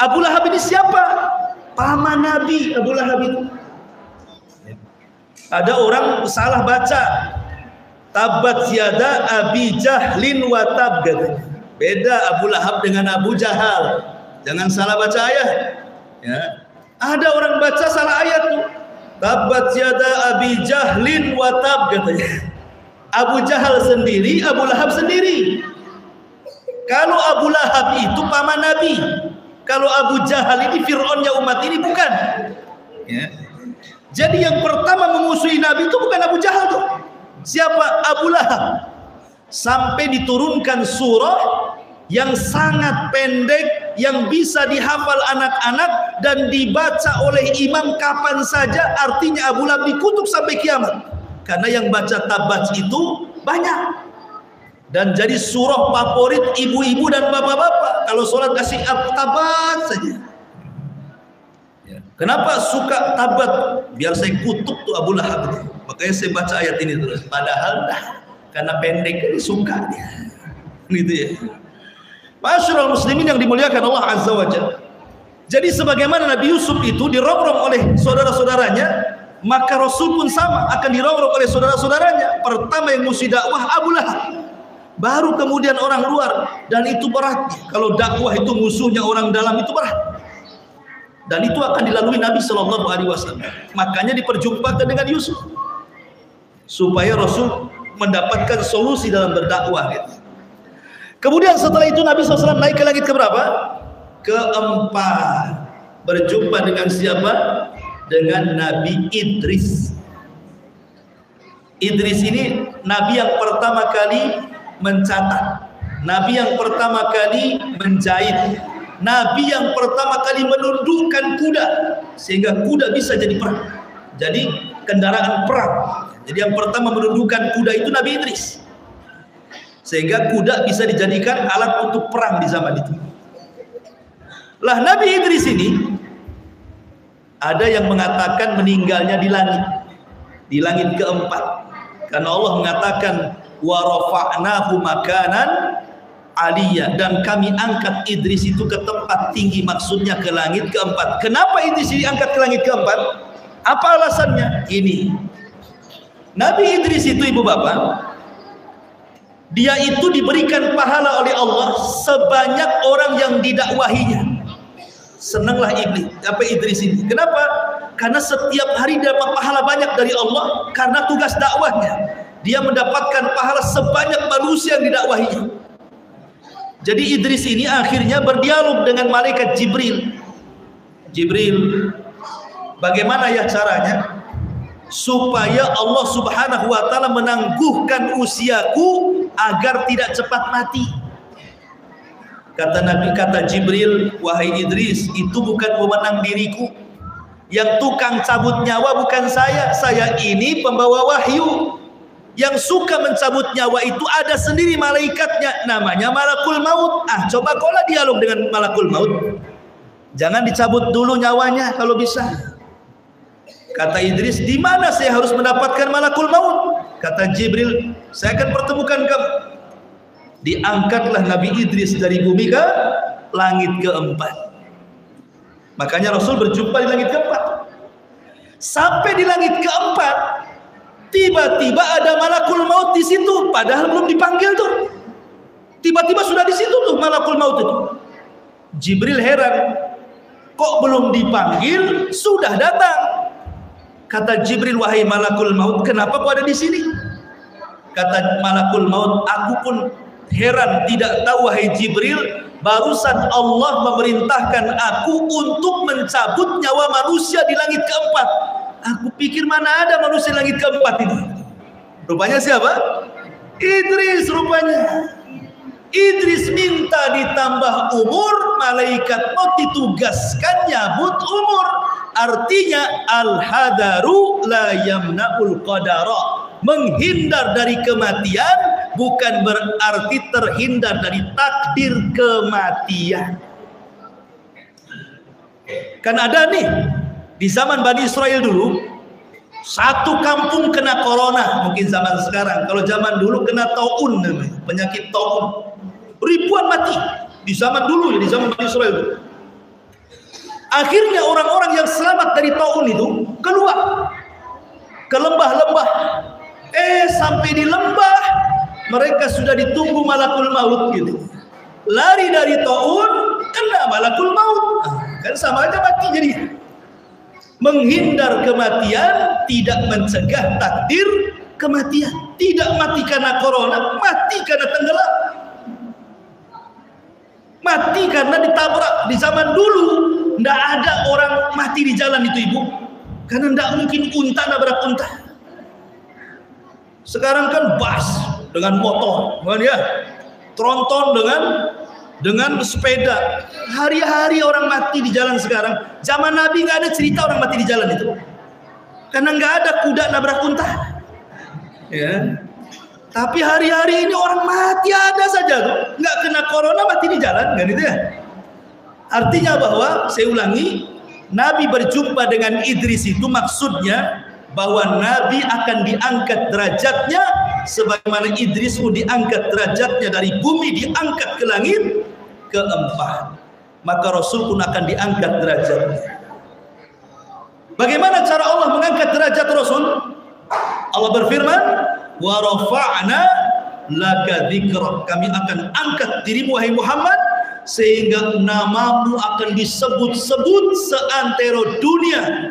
Abu Lahab ini siapa? Paman Nabi Abu Lahab itu. Ada orang salah baca. Tabat yada Abi Jahlin wa tab. Beda Abu Lahab dengan Abu Jahal. Jangan salah baca ayat. Ya. Ada orang baca salah ayat tuh. Tabat yada Abi Jahlin wa tab katanya. Abu Jahal sendiri, Abu Lahab sendiri. Kalau Abu Lahab itu paman Nabi. Kalau Abu Jahal ini Fir'aunnya umat ini bukan. Ya. Jadi yang pertama memusuhi Nabi itu bukan Abu Jahal tuh. Siapa? Abu Lahab. Sampai diturunkan surah yang sangat pendek, yang bisa dihafal anak-anak dan dibaca oleh imam kapan saja. Artinya Abu Lahab dikutuk sampai kiamat. Karena yang baca tabat itu banyak. Dan jadi surah favorit ibu-ibu dan bapak-bapak. Kalau sholat kasih tabat saja. Ya. Kenapa suka tabat? Biar saya kutuk tuh Abu Lahab. Makanya saya baca ayat ini terus. Padahal karena pendek ini suka dia. Gitu ya. Masyarul muslimin yang dimuliakan Allah Azza wa Jalla. Jadi sebagaimana Nabi Yusuf itu dirongrong oleh saudara-saudaranya, maka Rasul pun sama akan dirongrong oleh saudara-saudaranya. Pertama yang mesti dakwah Abu Lahab. Baru kemudian orang luar, dan itu berat. Kalau dakwah itu musuhnya orang dalam itu berat. Dan itu akan dilalui Nabi SAW. Makanya diperjumpakan dengan Yusuf, supaya Rasul mendapatkan solusi dalam berdakwah. Gitu. Kemudian setelah itu Nabi SAW naik ke langit keberapa? Keempat. Berjumpa dengan siapa? Dengan Nabi Idris. Idris ini Nabi yang pertama kali mencatat, Nabi yang pertama kali menjahit, Nabi yang pertama kali menundukkan kuda sehingga kuda bisa jadi perang, jadi kendaraan perang. Jadi yang pertama menundukkan kuda itu Nabi Idris, sehingga kuda bisa dijadikan alat untuk perang di zaman itu. Lah Nabi Idris ini ada yang mengatakan meninggalnya di langit keempat, karena Allah mengatakan wa rafa'nahu makanan aliyah, dan kami angkat Idris itu ke tempat tinggi, maksudnya ke langit keempat. Kenapa Idris diangkat ke langit keempat? Apa alasannya? Ini Nabi Idris itu, ibu bapak, dia itu diberikan pahala oleh Allah sebanyak orang yang didakwahinya. Senanglah Idris ini. Kenapa? Karena setiap hari dapat pahala banyak dari Allah karena tugas dakwahnya. Dia mendapatkan pahala sebanyak manusia yang didakwahinya. Jadi Idris ini akhirnya berdialog dengan malaikat Jibril. Jibril, bagaimana ya caranya supaya Allah Subhanahu wa taala menangguhkan usiaku agar tidak cepat mati? Kata Jibril, wahai Idris, itu bukan wewenang diriku. Yang tukang cabut nyawa bukan saya. Saya ini pembawa wahyu. Yang suka mencabut nyawa itu ada sendiri malaikatnya, namanya malakul maut. Coba kaulah dialog dengan malakul maut. Jangan dicabut dulu nyawanya kalau bisa. Kata Idris, di mana saya harus mendapatkan malakul maut? Kata Jibril, saya akan pertemukan kamu. Diangkatlah Nabi Idris dari bumi ke langit keempat. Makanya Rasul berjumpa di langit keempat. Sampai di langit keempat, tiba-tiba ada malakul maut di situ, padahal belum dipanggil tuh. Tiba-tiba sudah di situ tuh malakul maut itu. Jibril heran, kok belum dipanggil sudah datang? Kata Jibril, wahai malakul maut, kenapa kau ada di sini? Kata malakul maut, aku pun heran, tidak tahu wahai Jibril, barusan Allah memerintahkan aku untuk mencabut nyawa manusia di langit keempat. Aku pikir mana ada manusia langit keempat ini. Rupanya siapa? Idris rupanya. Idris minta ditambah umur, malaikat mau ditugaskan nyabut umur. Artinya al-hadaru la yamna'ul qadara. Menghindar dari kematian bukan berarti terhindar dari takdir kematian. Kan ada nih di zaman Bani Israel dulu, satu kampung kena corona. Mungkin zaman sekarang, kalau zaman dulu kena taun namanya, penyakit taun. Ribuan mati di zaman dulu, di zaman Bani Israel dulu. Akhirnya orang-orang yang selamat dari taun itu keluar ke lembah-lembah. Sampai di lembah mereka sudah ditunggu malakul maut gitu. Lari dari taun, kena malakul maut. Kan sama aja mati jadi. Menghindar kematian tidak mencegah takdir kematian. Tidak mati karena corona, mati karena tenggelam. Mati karena ditabrak. Di zaman dulu tidak ada orang mati di jalan itu, ibu, karena tidak mungkin unta nabrak unta. Sekarang kan bus dengan motor, kan ya, tronton dengan sepeda. Hari-hari orang mati di jalan sekarang. Zaman Nabi nggak ada cerita orang mati di jalan itu, karena nggak ada kuda nabrak unta. Ya. Tapi hari-hari ini orang mati ada saja tuh, nggak kena corona mati di jalan, kan itu ya. Artinya bahwa, saya ulangi, Nabi berjumpa dengan Idris itu maksudnya bahwa Nabi akan diangkat derajatnya sebagaimana Idris pun diangkat derajatnya dari bumi diangkat ke langit keempat. Maka Rasul pun akan diangkat derajatnya. Bagaimana cara Allah mengangkat derajat Rasul? Allah berfirman, wa rafa'na laka dzikrak. Kami akan angkat dirimu wahai Muhammad sehingga namamu akan disebut-sebut seantero dunia.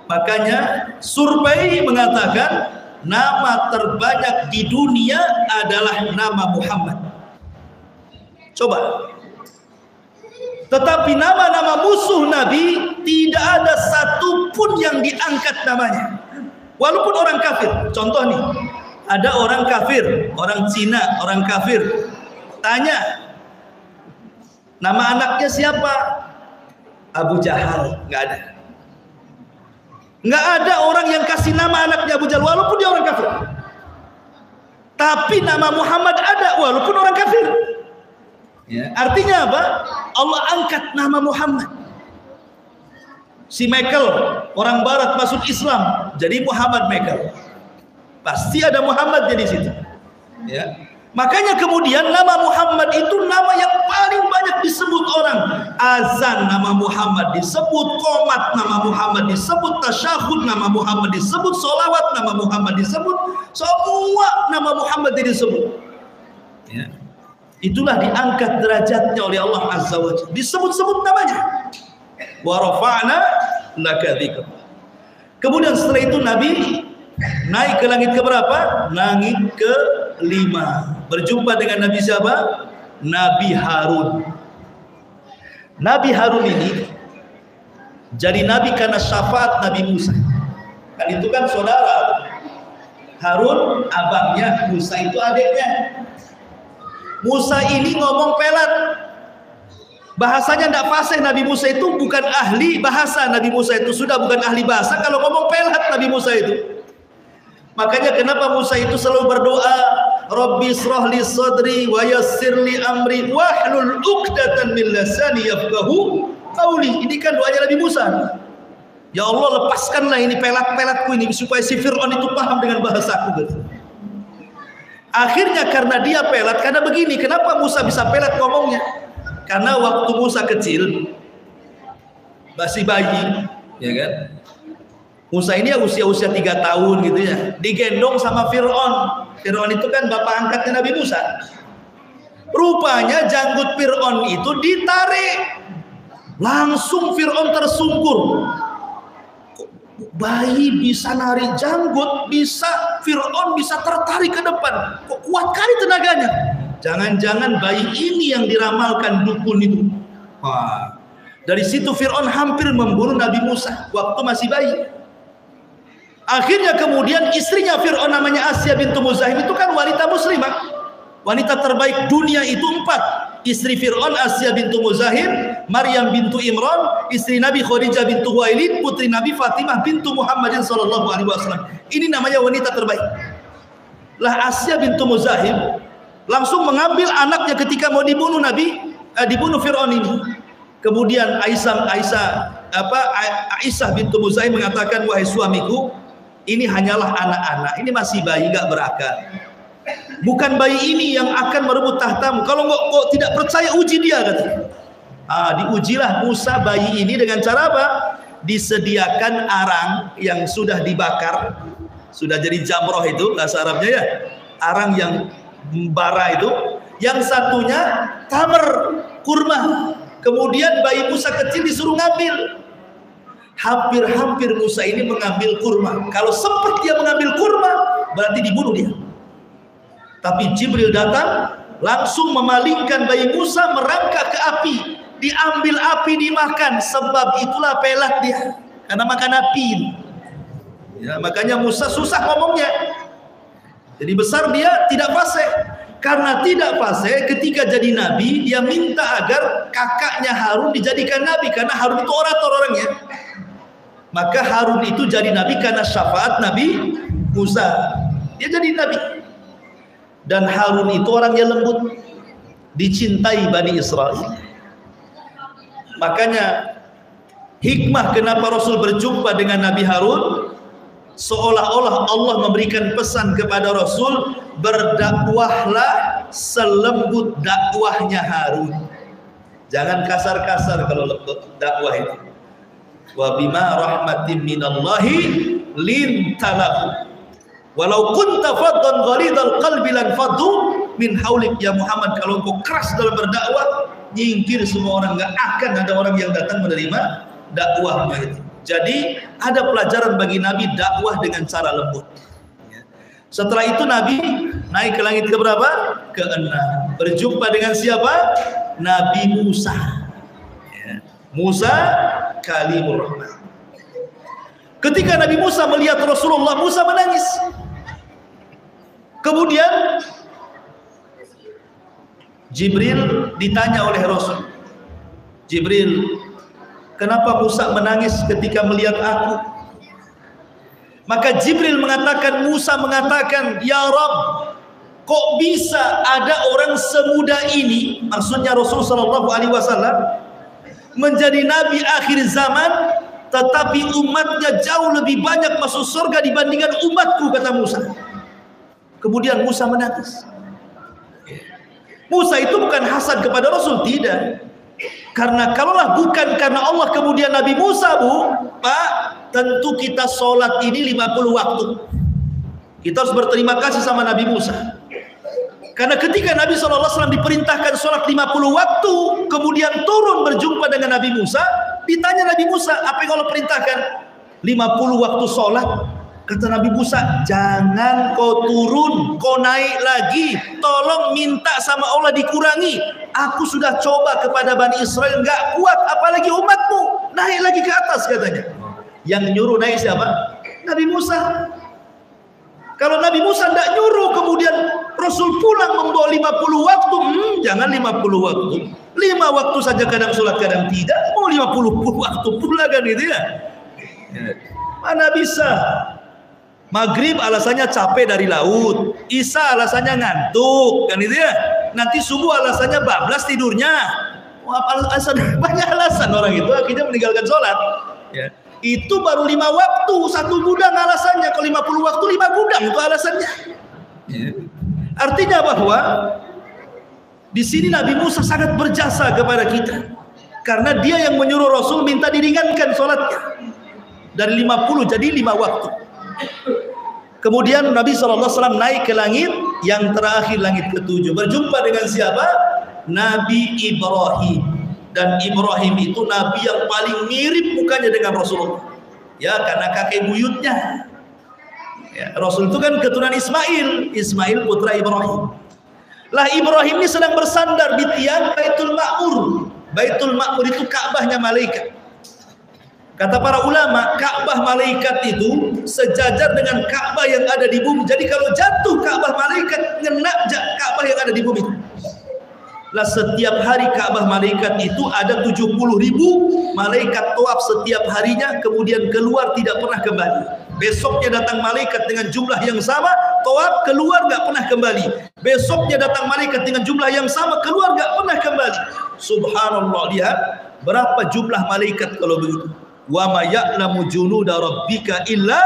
Makanya survei mengatakan nama terbanyak di dunia adalah nama Muhammad. Coba. Tetapi nama-nama musuh Nabi tidak ada satupun yang diangkat namanya. Walaupun orang kafir. Contoh nih, ada orang kafir, orang Cina, orang kafir. Tanya, nama anaknya siapa? Abu Jahal, nggak ada. Nggak ada orang yang kasih nama anaknya Abu Jahal walaupun dia orang kafir. Tapi nama Muhammad ada walaupun orang kafir. Ya, artinya apa? Allah angkat nama Muhammad. Si Michael, orang barat masuk Islam, jadi Muhammad Michael. Pasti ada Muhammad di situ. Ya. Makanya kemudian nama Muhammad itu nama yang paling banyak disebut orang. Azan nama Muhammad disebut, qomat nama Muhammad disebut, tasyahud nama Muhammad disebut, sholawat nama Muhammad disebut, semua nama Muhammad disebut. Ya. Itulah diangkat derajatnya oleh Allah Azza wa Jalla. Disebut-sebut namanya. Wa rafa'na laka dzikra. Kemudian setelah itu Nabi naik ke langit ke berapa? Langit ke-5. Berjumpa dengan Nabi siapa? Nabi Harun. Nabi Harun ini jadi nabi karena syafaat Nabi Musa. Kan itu kan saudara. Harun abangnya, Musa itu adiknya. Musa ini ngomong pelat. Bahasanya tidak fasih. Nabi Musa itu bukan ahli bahasa. Nabi Musa itu sudah bukan ahli bahasa kalau ngomong pelat Nabi Musa itu. Makanya kenapa Musa itu selalu berdoa, Rabbi shrah li sadri wa yassir li amri wahlul 'uqdatan min lisani yafqahu qauli. Ini kan doanya Nabi Musa. Ya Allah, lepaskanlah ini pelat-pelatku ini supaya si Fir'aun itu paham dengan bahasaku. Akhirnya karena dia pelat, karena begini, kenapa Musa bisa pelat ngomongnya? Karena waktu Musa kecil, masih bayi, ya kan? Musa ini ya usia 3 tahun gitu ya, digendong sama Fir'aun. Fir'aun itu kan bapak angkatnya Nabi Musa. Rupanya janggut Fir'aun itu ditarik, langsung Fir'aun tersungkur. Bayi bisa narik janggut, bisa Fir'aun bisa tertarik ke depan. Kok kuat kali tenaganya? Jangan-jangan bayi ini yang diramalkan dukun itu. Wah, dari situ Fir'aun hampir membunuh Nabi Musa waktu masih bayi. Akhirnya kemudian istrinya Fir'aun namanya Asya bintu Muzahim itu kan wanita muslimah. Wanita terbaik dunia itu 4. Istri Fir'aun Asya bintu Muzahim, Maryam bintu Imran, istri Nabi Khadijah bintu Huwailid, putri Nabi Fatimah bintu Muhammadin sallallahu alaihi wasallam. Ini namanya wanita terbaik. Lah Asya bintu Muzahim langsung mengambil anaknya ketika mau dibunuh dibunuh Fir'aun ini. Kemudian Aisyah bintu Muzahim mengatakan, wahai suamiku, ini hanyalah anak-anak, ini masih bayi gak berakal. Bukan bayi ini yang akan merebut tahtamu. Kalau kok tidak percaya, uji dia, katanya. Diujilah Musa bayi ini dengan cara apa? Disediakan arang yang sudah dibakar, sudah jadi jamroh itu bahasa Arabnya ya, arang yang bara itu. Yang satunya tamar, kurma. Kemudian bayi Musa kecil disuruh ngambil. Hampir-hampir Musa ini mengambil kurma. Kalau sempat dia mengambil kurma, berarti dibunuh dia. Tapi Jibril datang, langsung memalingkan bayi Musa, merangkak ke api. Diambil api, dimakan. Sebab itulah pelat dia, karena makan api. Ya, makanya Musa susah ngomongnya. Jadi besar dia tidak fasih. Karena tidak fasih, ketika jadi nabi, dia minta agar kakaknya Harun dijadikan nabi. Karena Harun itu orator orangnya. Maka Harun itu jadi nabi karena syafaat Nabi Musa. Dia jadi nabi. Dan Harun itu orangnya lembut, dicintai Bani Israel. Makanya hikmah kenapa Rasul berjumpa dengan Nabi Harun, seolah-olah Allah memberikan pesan kepada Rasul, berdakwahlah selembut dakwahnya Harun. Jangan kasar-kasar kalau dakwah itu. Wa bima rahmatin minallahi lintalahu walau kunta faddan ghalidhal qalbi lan faddu min haulik. Ya Muhammad, kalau engkau keras dalam berdakwah, nyingkir semua orang, enggak akan ada orang yang datang menerima dakwahmu itu. Jadi ada pelajaran bagi Nabi dakwah dengan cara lembut. Setelah itu Nabi naik ke langit ke berapa? Ke-6. Berjumpa dengan siapa? Nabi Musa. Musa Kalimur Rahman. Ketika Nabi Musa melihat Rasulullah, Musa menangis. Kemudian Jibril ditanya oleh Rasul, Jibril, kenapa Musa menangis ketika melihat aku? Maka Jibril mengatakan, Musa mengatakan, ya Rabb, kok bisa ada orang semuda ini, maksudnya Rasulullah SAW, menjadi nabi akhir zaman, tetapi umatnya jauh lebih banyak masuk surga dibandingkan umatku, kata Musa. Kemudian Musa menangis. Musa itu bukan hasad kepada Rasul, tidak. Karena kalaulah bukan karena Allah kemudian Nabi Musa, Pak, tentu kita sholat ini 50 waktu. Kita harus berterima kasih sama Nabi Musa. Karena ketika Nabi SAW diperintahkan sholat 50 waktu, kemudian turun berjumpa dengan Nabi Musa, ditanya Nabi Musa, apa yang Allah perintahkan? 50 waktu sholat. Kata Nabi Musa, jangan kau turun, kau naik lagi, tolong minta sama Allah dikurangi. Aku sudah coba kepada Bani Israel, nggak kuat, apalagi umatmu, naik lagi ke atas, katanya. Yang nyuruh naik siapa? Nabi Musa. Kalau Nabi Musa tidak nyuruh, kemudian Rasul pulang membawa 50 waktu, jangan 50 waktu, 5 waktu saja, kadang sholat kadang tidak, mau 50 waktu pula kan itu ya. Mana bisa. Maghrib alasannya capek dari laut, Isya alasannya ngantuk, kan itu ya. Nanti subuh alasannya bablas tidurnya. Banyak alasan orang itu akhirnya meninggalkan sholat. Ya. Itu baru 5 waktu, 1 gudang alasannya. Kalau 50 waktu 5 gudang itu alasannya. Ya. Artinya bahwa di sini Nabi Musa sangat berjasa kepada kita, karena dia yang menyuruh Rasul minta diringankan sholatnya dari 50 jadi 5 waktu. Kemudian Nabi SAW naik ke langit yang terakhir, langit ke-7, berjumpa dengan siapa? Nabi Ibrahim. Dan Ibrahim itu nabi yang paling mirip mukanya dengan Rasulullah, ya, karena kakek buyutnya. Ya, Rasul itu kan keturunan Ismail putra Ibrahim. Lah Ibrahim ini sedang bersandar di tiang Baitul Ma'mur. Baitul Ma'mur itu Ka'bahnya malaikat. Kata para ulama, Ka'bah malaikat itu sejajar dengan Ka'bah yang ada di bumi. Jadi kalau jatuh Ka'bah malaikat, ngena Ka'bah yang ada di bumi. Lah setiap hari Ka'bah malaikat itu ada 70.000 malaikat tawaf setiap harinya, kemudian keluar tidak pernah kembali. Besoknya datang malaikat dengan jumlah yang sama, tawaf, keluar nggak pernah kembali. Besoknya datang malaikat dengan jumlah yang sama, keluar nggak pernah kembali. Subhanallah, lihat berapa jumlah malaikat kalau begitu. Wa ma ya'lamu junuda rabbika illa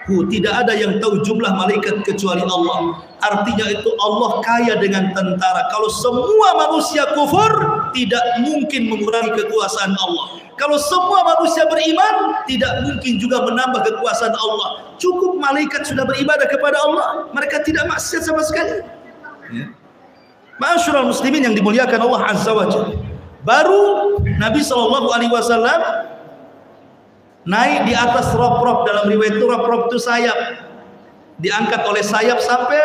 hu. Tidak ada yang tahu jumlah malaikat kecuali Allah. Artinya itu Allah kaya dengan tentara. Kalau semua manusia kufur, tidak mungkin mengurangi kekuasaan Allah. Kalau semua manusia beriman, tidak mungkin juga menambah kekuasaan Allah. Cukup malaikat sudah beribadah kepada Allah, mereka tidak maksiat sama sekali. Ma'asyiral muslimin yang dimuliakan Allah Azza wa Jalla. Baru Nabi SAW naik di atas rop-rop. Dalam riwayat itu rop-rop itu sayap, diangkat oleh sayap sampai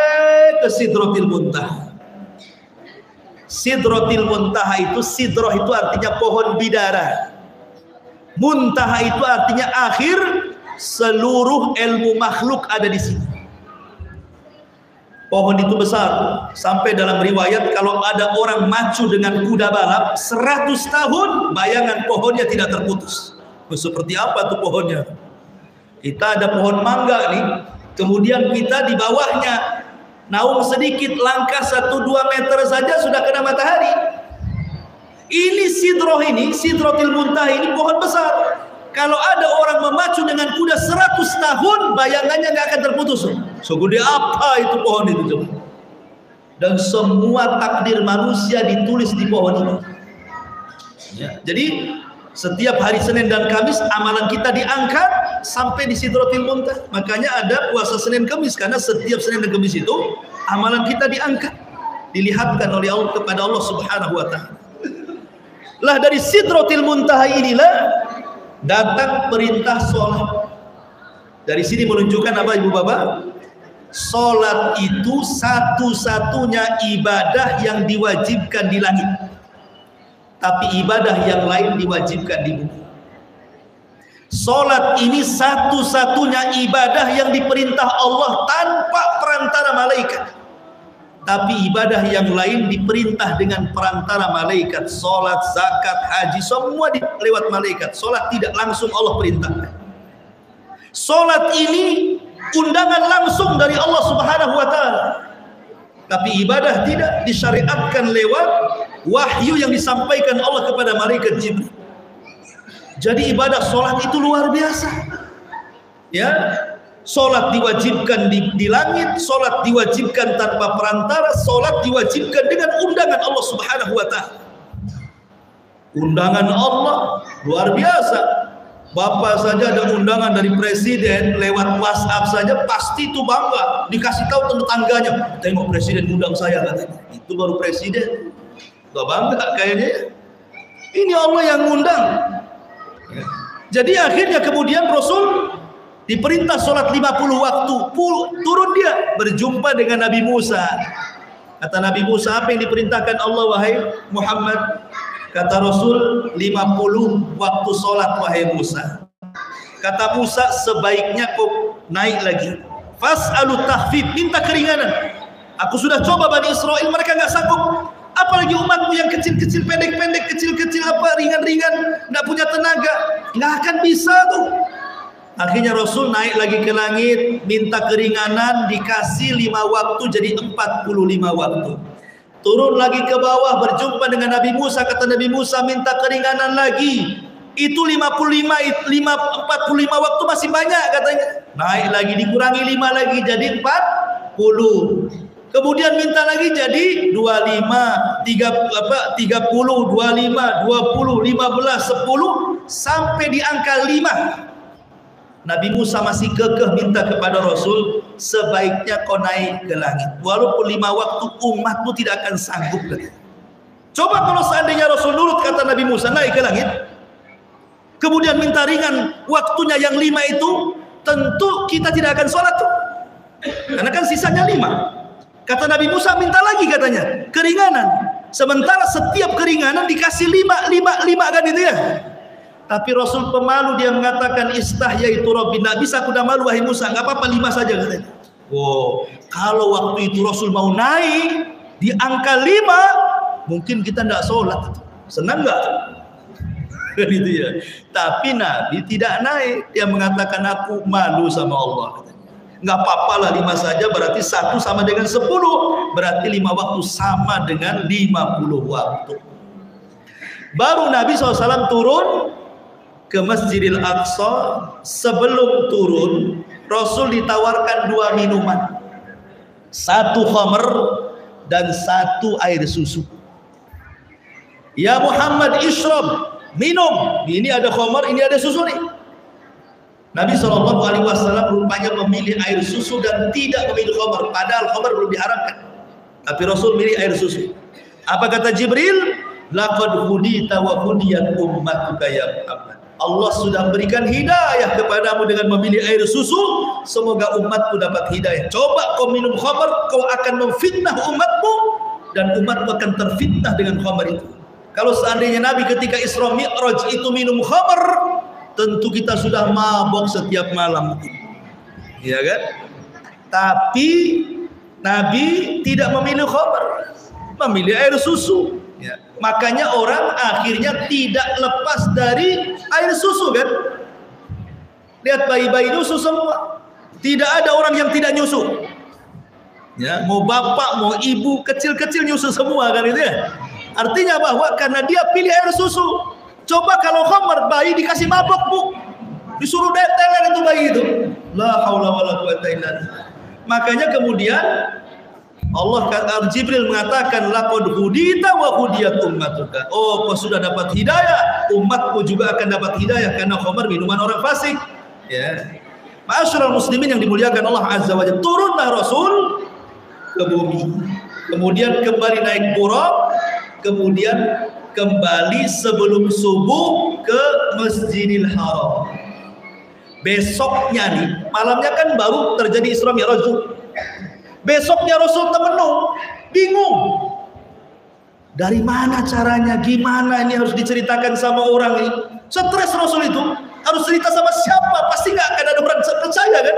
ke Sidratil Muntaha. Sidratil Muntaha itu, sidroh itu artinya pohon bidara, muntaha itu artinya akhir. Seluruh ilmu makhluk ada di sini. Pohon itu besar, sampai dalam riwayat kalau ada orang macu dengan kuda balap 100 tahun, bayangan pohonnya tidak terputus. Seperti apa tuh pohonnya? Kita ada pohon mangga nih, kemudian kita di bawahnya naung sedikit, langkah 1-2 meter saja sudah kena matahari. Ini sidroh, ini Sidratil Muntaha, ini pohon besar. Kalau ada orang memacu dengan kuda 100 tahun, bayangannya nggak akan terputus. Segede apa itu pohon itu coba? Dan semua takdir manusia ditulis di pohon ini. Ya, jadi setiap hari Senin dan Kamis amalan kita diangkat sampai di Sidratil Muntaha. Makanya ada puasa Senin Kamis, karena setiap Senin dan Kamis itu amalan kita diangkat, dilihatkan oleh Allah kepada Allah Subhanahu wa taala. Lah dari Sidratil Muntaha inilah datang perintah sholat. Dari sini menunjukkan apa Ibu Bapak? Sholat itu satu-satunya ibadah yang diwajibkan di langit, tapi ibadah yang lain diwajibkan di bumi. Salat ini satu-satunya ibadah yang diperintah Allah tanpa perantara malaikat, tapi ibadah yang lain diperintah dengan perantara malaikat. Salat, zakat, haji, semua lewat malaikat. Salat tidak langsung Allah perintahkan. Salat ini undangan langsung dari Allah Subhanahu wa taala. Tapi ibadah tidak disyariatkan lewat wahyu yang disampaikan Allah kepada malaikat Jibril. Jadi ibadah sholat itu luar biasa. Ya, sholat diwajibkan di langit, sholat diwajibkan tanpa perantara, sholat diwajibkan dengan undangan Allah Subhanahu wa taala. Undangan Allah luar biasa. Bapak saja ada undangan dari presiden lewat WhatsApp saja pasti itu bangga, dikasih tahu tetangganya, tengok presiden undang saya katanya. Itu baru presiden, gak bangga kayaknya. Ini Allah yang undang. Jadi akhirnya kemudian Rasul diperintah sholat 50 waktu, turun dia berjumpa dengan Nabi Musa. Kata Nabi Musa, apa yang diperintahkan Allah wahai Muhammad? Kata Rasul, 50 waktu sholat wahai Musa. Kata Musa, sebaiknya kau naik lagi. Fas'alu tahfif, minta keringanan. Aku sudah coba Bani Israel, mereka nggak sanggup. Apalagi umatmu yang kecil-kecil, pendek-pendek, kecil-kecil, ringan-ringan, nggak punya tenaga, nggak akan bisa tuh. Akhirnya Rasul naik lagi ke langit, minta keringanan, dikasih 5 waktu jadi 45 waktu. Turun lagi ke bawah, berjumpa dengan Nabi Musa. Kata Nabi Musa, minta keringanan lagi. Itu 45 waktu masih banyak katanya. Naik lagi, dikurangi 5 lagi jadi 40. Kemudian minta lagi jadi 25, 30, 25, 20, 15, 10 sampai di angka 5. Nabi Musa masih kekeh minta kepada Rasul, sebaiknya kau naik ke langit. Walaupun 5 waktu umatmu tidak akan sanggup. Coba kalau seandainya Rasul nurut kata Nabi Musa, naik ke langit. Kemudian minta ringan waktunya yang 5 itu, tentu kita tidak akan sholat tuh. Karena kan sisanya 5. Kata Nabi Musa, minta lagi katanya, keringanan. Sementara setiap keringanan dikasih 5 kan itu ya. Tapi Rasul pemalu, dia mengatakan istahya itu Rabbi, nggak bisa aku udah malu wahai Musa, nggak apa-apa 5 saja katanya. Wow, kalau waktu itu Rasul mau naik di angka 5, mungkin kita nggak sholat. Senang nggak? Gitu ya. Tapi Nabi tidak naik, dia mengatakan aku malu sama Allah. Nggak apa-apa lah 5 saja, berarti 1 sama dengan 10, berarti 5 waktu sama dengan 50 waktu. Baru Nabi SAW turun ke Masjidil Aqsa. Sebelum turun, Rasul ditawarkan 2 minuman, 1 khamr dan 1 air susu. Ya Muhammad, ishrab, minum. Ini ada khamr, ini ada susu nih. Nabi SAW rupanya memilih air susu dan tidak memilih khamr, padahal khamr belum diharamkan. Tapi Rasul milih air susu. Apa kata Jibril? Laqad hudita wa hudiyat ummatuka ya Muhammad. Allah sudah berikan hidayah kepadamu dengan memilih air susu. Semoga umatmu dapat hidayah. Coba kau minum khamr, kau akan memfitnah umatmu dan umatmu akan terfitnah dengan khamr itu. Kalau seandainya Nabi ketika Isra Mi'raj itu minum khamr, tentu kita sudah mabok setiap malam, ya kan? Tapi Nabi tidak memilih khamr, memilih air susu. Ya. Makanya orang akhirnya tidak lepas dari air susu kan? Lihat bayi-bayi nyusu semua, tidak ada orang yang tidak nyusu. Ya, mau bapak, mau ibu, kecil-kecil nyusu semua kan itu ya. Artinya bahwa karena dia pilih air susu. Coba kalau khamr, bayi dikasih mabok bu, disuruh detelan itu bayi itu. La haula wala quwata illa billah. Makanya kemudian Jibril mengatakan laqad hudita wa hudiyat ummatuka. Oh, kau sudah dapat hidayah, umatku juga akan dapat hidayah karena khamr minuman orang fasik. Ya. Ma'asyiral muslimin yang dimuliakan Allah Azza wa Jalla, turunlah Rasul ke bumi. Kemudian kembali naik Buraq, kemudian kembali sebelum subuh ke Masjidil Haram. Besoknya nih, malamnya kan baru terjadi Isra Mi'raj. Besoknya Rasul temenung, bingung. Dari mana caranya, gimana ini harus diceritakan sama orang ini. Stres Rasul itu, harus cerita sama siapa, pasti nggak akan ada orang percaya kan.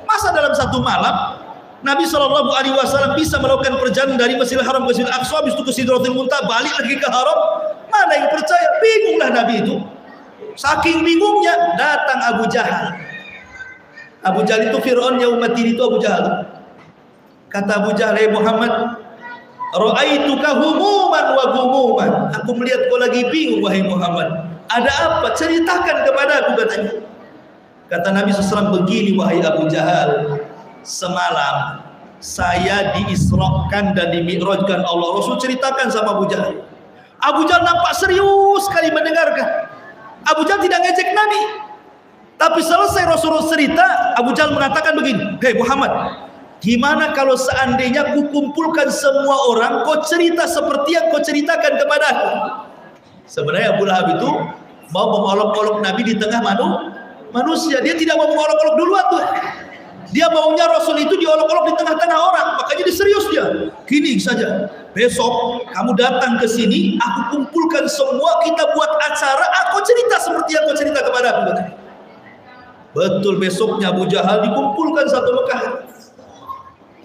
Masa dalam satu malam Nabi SAW bisa melakukan perjalanan dari Masjidil Haram ke Masjidil Aqsa, habis itu ke Sidratul Muntaha, balik lagi ke Haram. Mana yang percaya? Bingunglah Nabi itu. Saking bingungnya datang Abu Jahal. Abu Jahal itu Fir'aun yang umat ini itu Abu Jahal. Kata Abu Jahal, "Hai Muhammad, ra'aituka humuman wa gumuman." Aku melihat kau lagi bingung wahai Muhammad. Ada apa? Ceritakan kepada aku, katanya. Kata Nabi SAW, "Begini wahai Abu Jahal, semalam saya diisrakan dan dimi'rajkan Allah." Rasul ceritakan sama Abu Jahal. Abu Jahal nampak serius sekali mendengarkan. Abu Jahal tidak ngejek Nabi. Tapi selesai Rasulullah cerita, Abu Jahal mengatakan begini, "Hei Muhammad, gimana kalau seandainya ku kumpulkan semua orang, kau cerita seperti yang kau ceritakan kepada aku?" Sebenarnya Abu Lahab itu mau mengolok-olok Nabi di tengah manusia. Dia tidak mau mengolok-olok duluan tuh. Dia maunya Rasul itu diolok-olok di tengah-tengah orang. Makanya dia serius dia. Gini saja, besok kamu datang ke sini, aku kumpulkan semua, kita buat acara, aku cerita seperti yang kau cerita kepada aku. Betul, besoknya Abu Jahal dikumpulkan satu Mekah.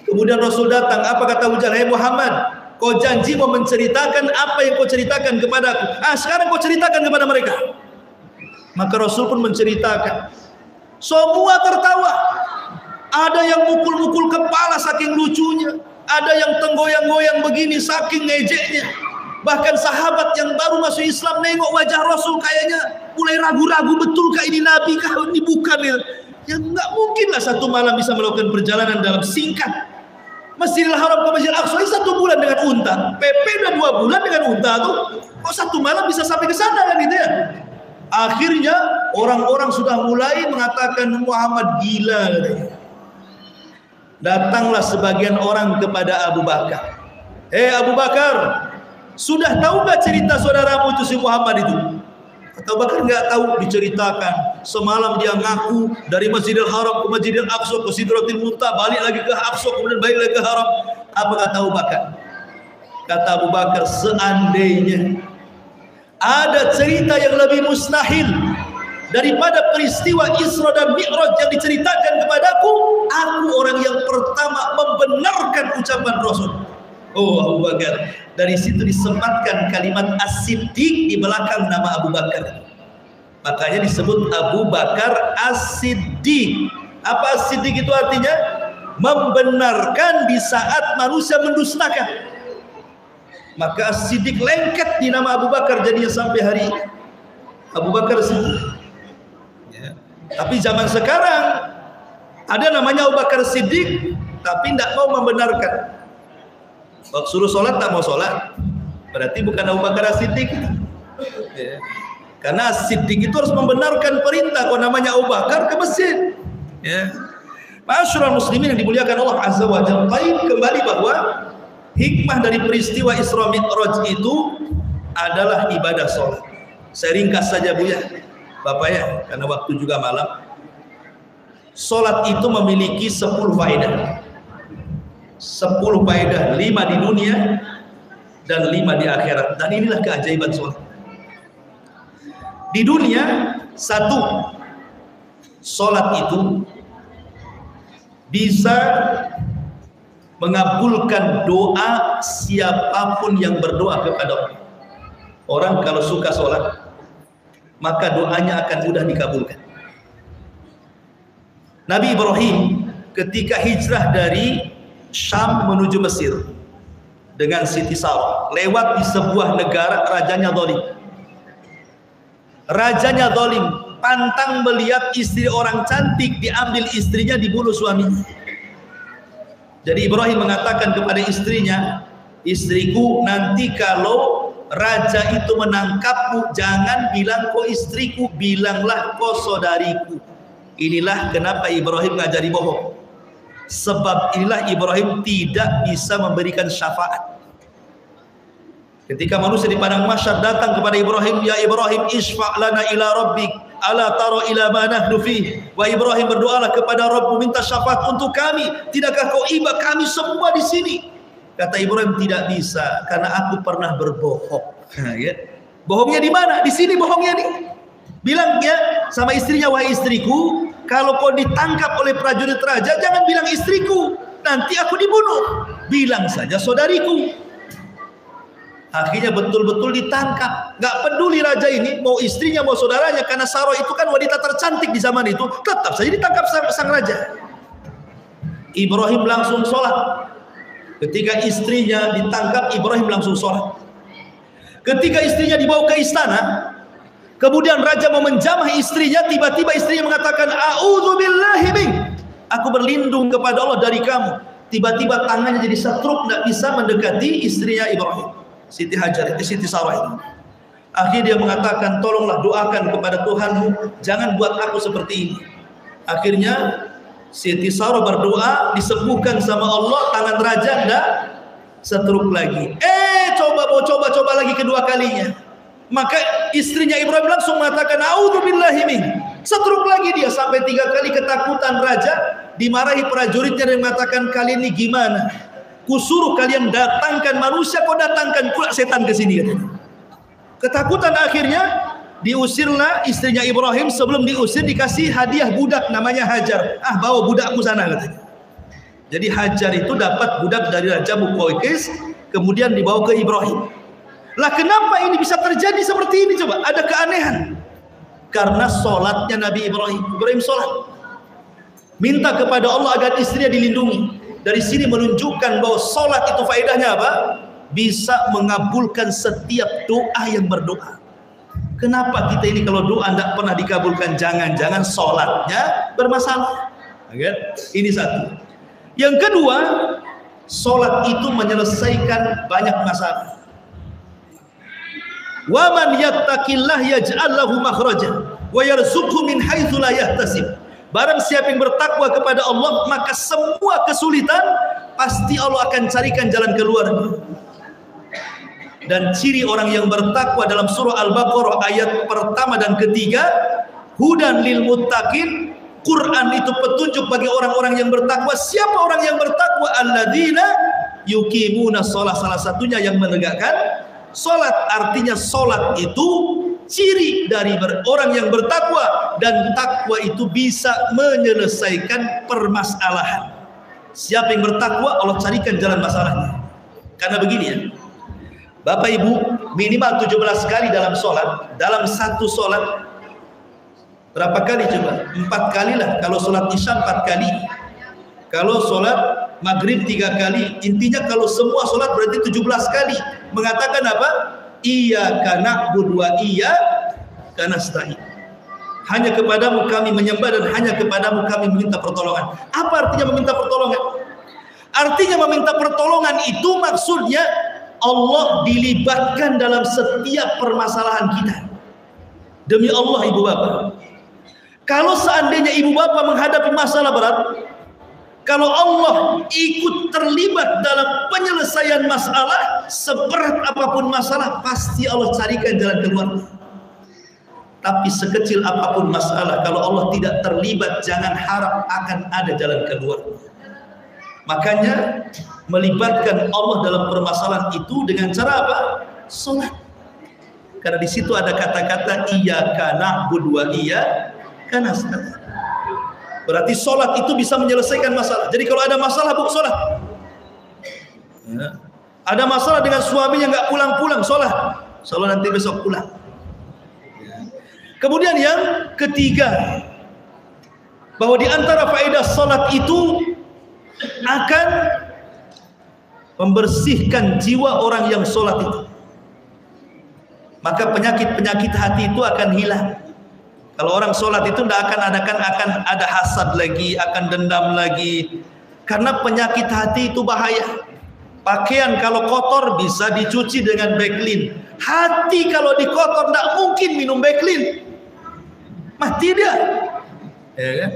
Kemudian Rasul datang, apa kata Abu Jahal? "Hai Muhammad, kau janji mau menceritakan apa yang kau ceritakan kepada aku. Sekarang kau ceritakan kepada mereka." Maka Rasul pun menceritakan. Semua tertawa. Ada yang mukul-mukul kepala saking lucunya. Ada yang tenggoyang-goyang begini saking ngejeknya. Bahkan sahabat yang baru masuk Islam nengok wajah Rasul kayaknya mulai ragu-ragu, betulkah ini Nabi kah ini bukan ya? Ya nggak mungkin lah satu malam bisa melakukan perjalanan dalam singkat Masjidil Haram ke Masjidil Aqsa 1 bulan dengan unta. PP udah 2 bulan dengan unta tuh. Kok 1 malam bisa sampai ke sana kan gitu ya? Akhirnya orang-orang sudah mulai mengatakan Muhammad gila. Datanglah sebagian orang kepada Abu Bakar. "Hei Abu Bakar, sudah tahu gak cerita saudaramu itu si Muhammad itu?" Kata Abu Bakar, "Nggak tahu." Diceritakan. Semalam dia ngaku dari Masjidil Haram ke Masjidil Aqsa ke Sidratil Muntaha, balik lagi ke Aqsa, kemudian balik lagi ke Haram. Apa kata Abu Bakar? Kata Abu Bakar, "Seandainya ada cerita yang lebih mustahil daripada peristiwa Isra dan Mi'raj yang diceritakan kepadaku, aku orang yang pertama membenarkan ucapan Rasul." Oh Abu Bakar. Dari situ disematkan kalimat As-Siddiq di belakang nama Abu Bakar. Makanya disebut Abu Bakar As-Siddiq. Apa As-Siddiq itu artinya? Membenarkan di saat manusia mendustakan. Maka As-Siddiq lengket di nama Abu Bakar jadinya sampai hari ini. Abu Bakar Siddiq. Ya. Tapi zaman sekarang ada namanya Abu Bakar Siddiq tapi tidak mau membenarkan. Waktu suruh sholat tak mau sholat, berarti bukan Abu Bakar As-Siddiq. Ya. Karena As-Siddiq itu harus membenarkan perintah. Kalau namanya Abu Bakar ke masjid. Ya. Ma'asyiral muslimin yang dimuliakan Allah Azza wa Jalla. Kembali bahwa hikmah dari peristiwa Isra Mi'raj itu adalah ibadah sholat. Saya ringkas saja Bu ya, Bapak ya, karena waktu juga malam. Sholat itu memiliki 10 faedah. 10 faedah, 5 di dunia dan 5 di akhirat. Dan inilah keajaiban sholat. Di dunia, 1, sholat itu bisa mengabulkan doa siapapun yang berdoa kepada Allah. Orang kalau suka sholat, maka doanya akan mudah dikabulkan. Nabi Ibrahim ketika hijrah dari Syam menuju Mesir dengan Siti Sarah, lewat di sebuah negara rajanya zalim. Rajanya zalim, pantang melihat istri orang cantik, diambil istrinya, dibunuh suaminya. Jadi Ibrahim mengatakan kepada istrinya, "Istriku, nanti kalau raja itu menangkapmu, jangan bilang kau istriku, bilanglah kau saudariku." Inilah kenapa Ibrahim ngajari bohong. Sebab inilah Ibrahim tidak bisa memberikan syafaat. Ketika manusia di padang mahsyar datang kepada Ibrahim, "Ya Ibrahim, isfa' lana ila rabbik, ala tara ila ma nahnu fi." Wa Ibrahim, berdoalah kepada Rabbmu, minta syafaat untuk kami. Tidakkah kau iba kami semua di sini? Kata Ibrahim, "Tidak bisa, karena aku pernah berbohong." Ya. Bohongnya di mana? Di sini bohongnya nih. Bilang ya sama istrinya, "Wahai istriku, kalau kau ditangkap oleh prajurit raja, jangan bilang istriku, nanti aku dibunuh. Bilang saja saudariku." Akhirnya betul-betul ditangkap. Gak peduli raja ini mau istrinya mau saudaranya, karena Sarah itu kan wanita tercantik di zaman itu, tetap saja ditangkap sang raja. Ibrahim langsung sholat. Ketika istrinya ditangkap, Ibrahim langsung sholat. Ketika istrinya dibawa ke istana, kemudian raja mau menjamah istrinya, tiba-tiba istrinya mengatakan, "A'udzubillahi mink." Aku berlindung kepada Allah dari kamu. Tiba-tiba tangannya jadi setruk, tidak bisa mendekati istrinya Ibrahim, Siti Hajar, Siti Sarah itu. Akhirnya dia mengatakan, tolonglah doakan kepada Tuhanmu, jangan buat aku seperti ini. Akhirnya Siti Sarah berdoa, disembuhkan sama Allah, tangan raja tidak setruk lagi. Coba lagi kedua kalinya. Maka istrinya Ibrahim langsung mengatakan, "A'udzubillahi mink." Setruk lagi dia sampai 3 kali. Ketakutan raja, dimarahi prajuritnya dan mengatakan, "Kalian ini gimana? Kusuruh kalian datangkan manusia, kau datangkan pula setan ke sini." Ketakutan, akhirnya diusirlah istrinya Ibrahim. Sebelum diusir dikasih hadiah budak namanya Hajar. Bawa budakku sana, katanya. Jadi Hajar itu dapat budak dari Raja Muqawqis, kemudian dibawa ke Ibrahim. Lah kenapa ini bisa terjadi seperti ini coba? Ada keanehan. Karena sholatnya Nabi Ibrahim. Ibrahim sholat, minta kepada Allah agar istrinya dilindungi. Dari sini menunjukkan bahwa sholat itu faedahnya apa? Bisa mengabulkan setiap doa yang berdoa. Kenapa kita ini kalau doa tidak pernah dikabulkan? Jangan-jangan sholatnya bermasalah. Ini satu. Yang kedua, sholat itu menyelesaikan banyak masalah. Wa man yattaqillah yaj'al lahu makhraja wa yarzuqhu min haitsu la yahtasib. Barang siapa yang bertakwa kepada Allah, maka semua kesulitan pasti Allah akan carikan jalan keluarnya. Dan ciri orang yang bertakwa dalam surah Al-Baqarah ayat pertama dan ketiga, hudan lil muttaqin. Quran itu petunjuk bagi orang-orang yang bertakwa. Siapa orang yang bertakwa? Alladzina yuqimuna shalah, salah satunya yang menegakkan salat. Artinya salat itu ciri dari orang yang bertakwa, dan takwa itu bisa menyelesaikan permasalahan. Siapa yang bertakwa, Allah carikan jalan masalahnya. Karena begini ya, Bapak Ibu, minimal 17 kali dalam sholat. Dalam satu sholat berapa kali coba? 4 kali lah. Kalau sholat isya 4 kali. Kalau sholat maghrib 3 kali. Intinya kalau semua sholat berarti 17 kali. Mengatakan apa? Iyyaka na'budu wa iyyaka nasta'in. Hanya kepadamu kami menyembah dan hanya kepadamu kami meminta pertolongan. Apa artinya meminta pertolongan? Artinya meminta pertolongan itu maksudnya Allah dilibatkan dalam setiap permasalahan kita. Demi Allah ibu bapak, kalau seandainya ibu bapak menghadapi masalah berat, kalau Allah ikut terlibat dalam penyelesaian masalah, seberat apapun masalah, pasti Allah carikan jalan keluar. Tapi sekecil apapun masalah, kalau Allah tidak terlibat, jangan harap akan ada jalan keluar. Makanya melibatkan Allah dalam permasalahan itu dengan cara apa? Salat. Karena di situ ada kata-kata iyyaka na'budu wa iyyaka nasta'in. Berarti sholat itu bisa menyelesaikan masalah. Jadi kalau ada masalah, bu, sholat. Ya. Ada masalah dengan suaminya nggak pulang-pulang, sholat. Sholat nanti besok pulang. Ya. Kemudian yang ketiga, bahwa di antara faedah sholat itu akan membersihkan jiwa orang yang sholat itu. Maka penyakit-penyakit hati itu akan hilang. Kalau orang sholat itu tidak akan ada hasad lagi, akan dendam lagi. Karena penyakit hati itu bahaya. Pakaian kalau kotor bisa dicuci dengan Baclean. Hati kalau dikotor tidak mungkin minum Baclean. Mati dia. Ya kan?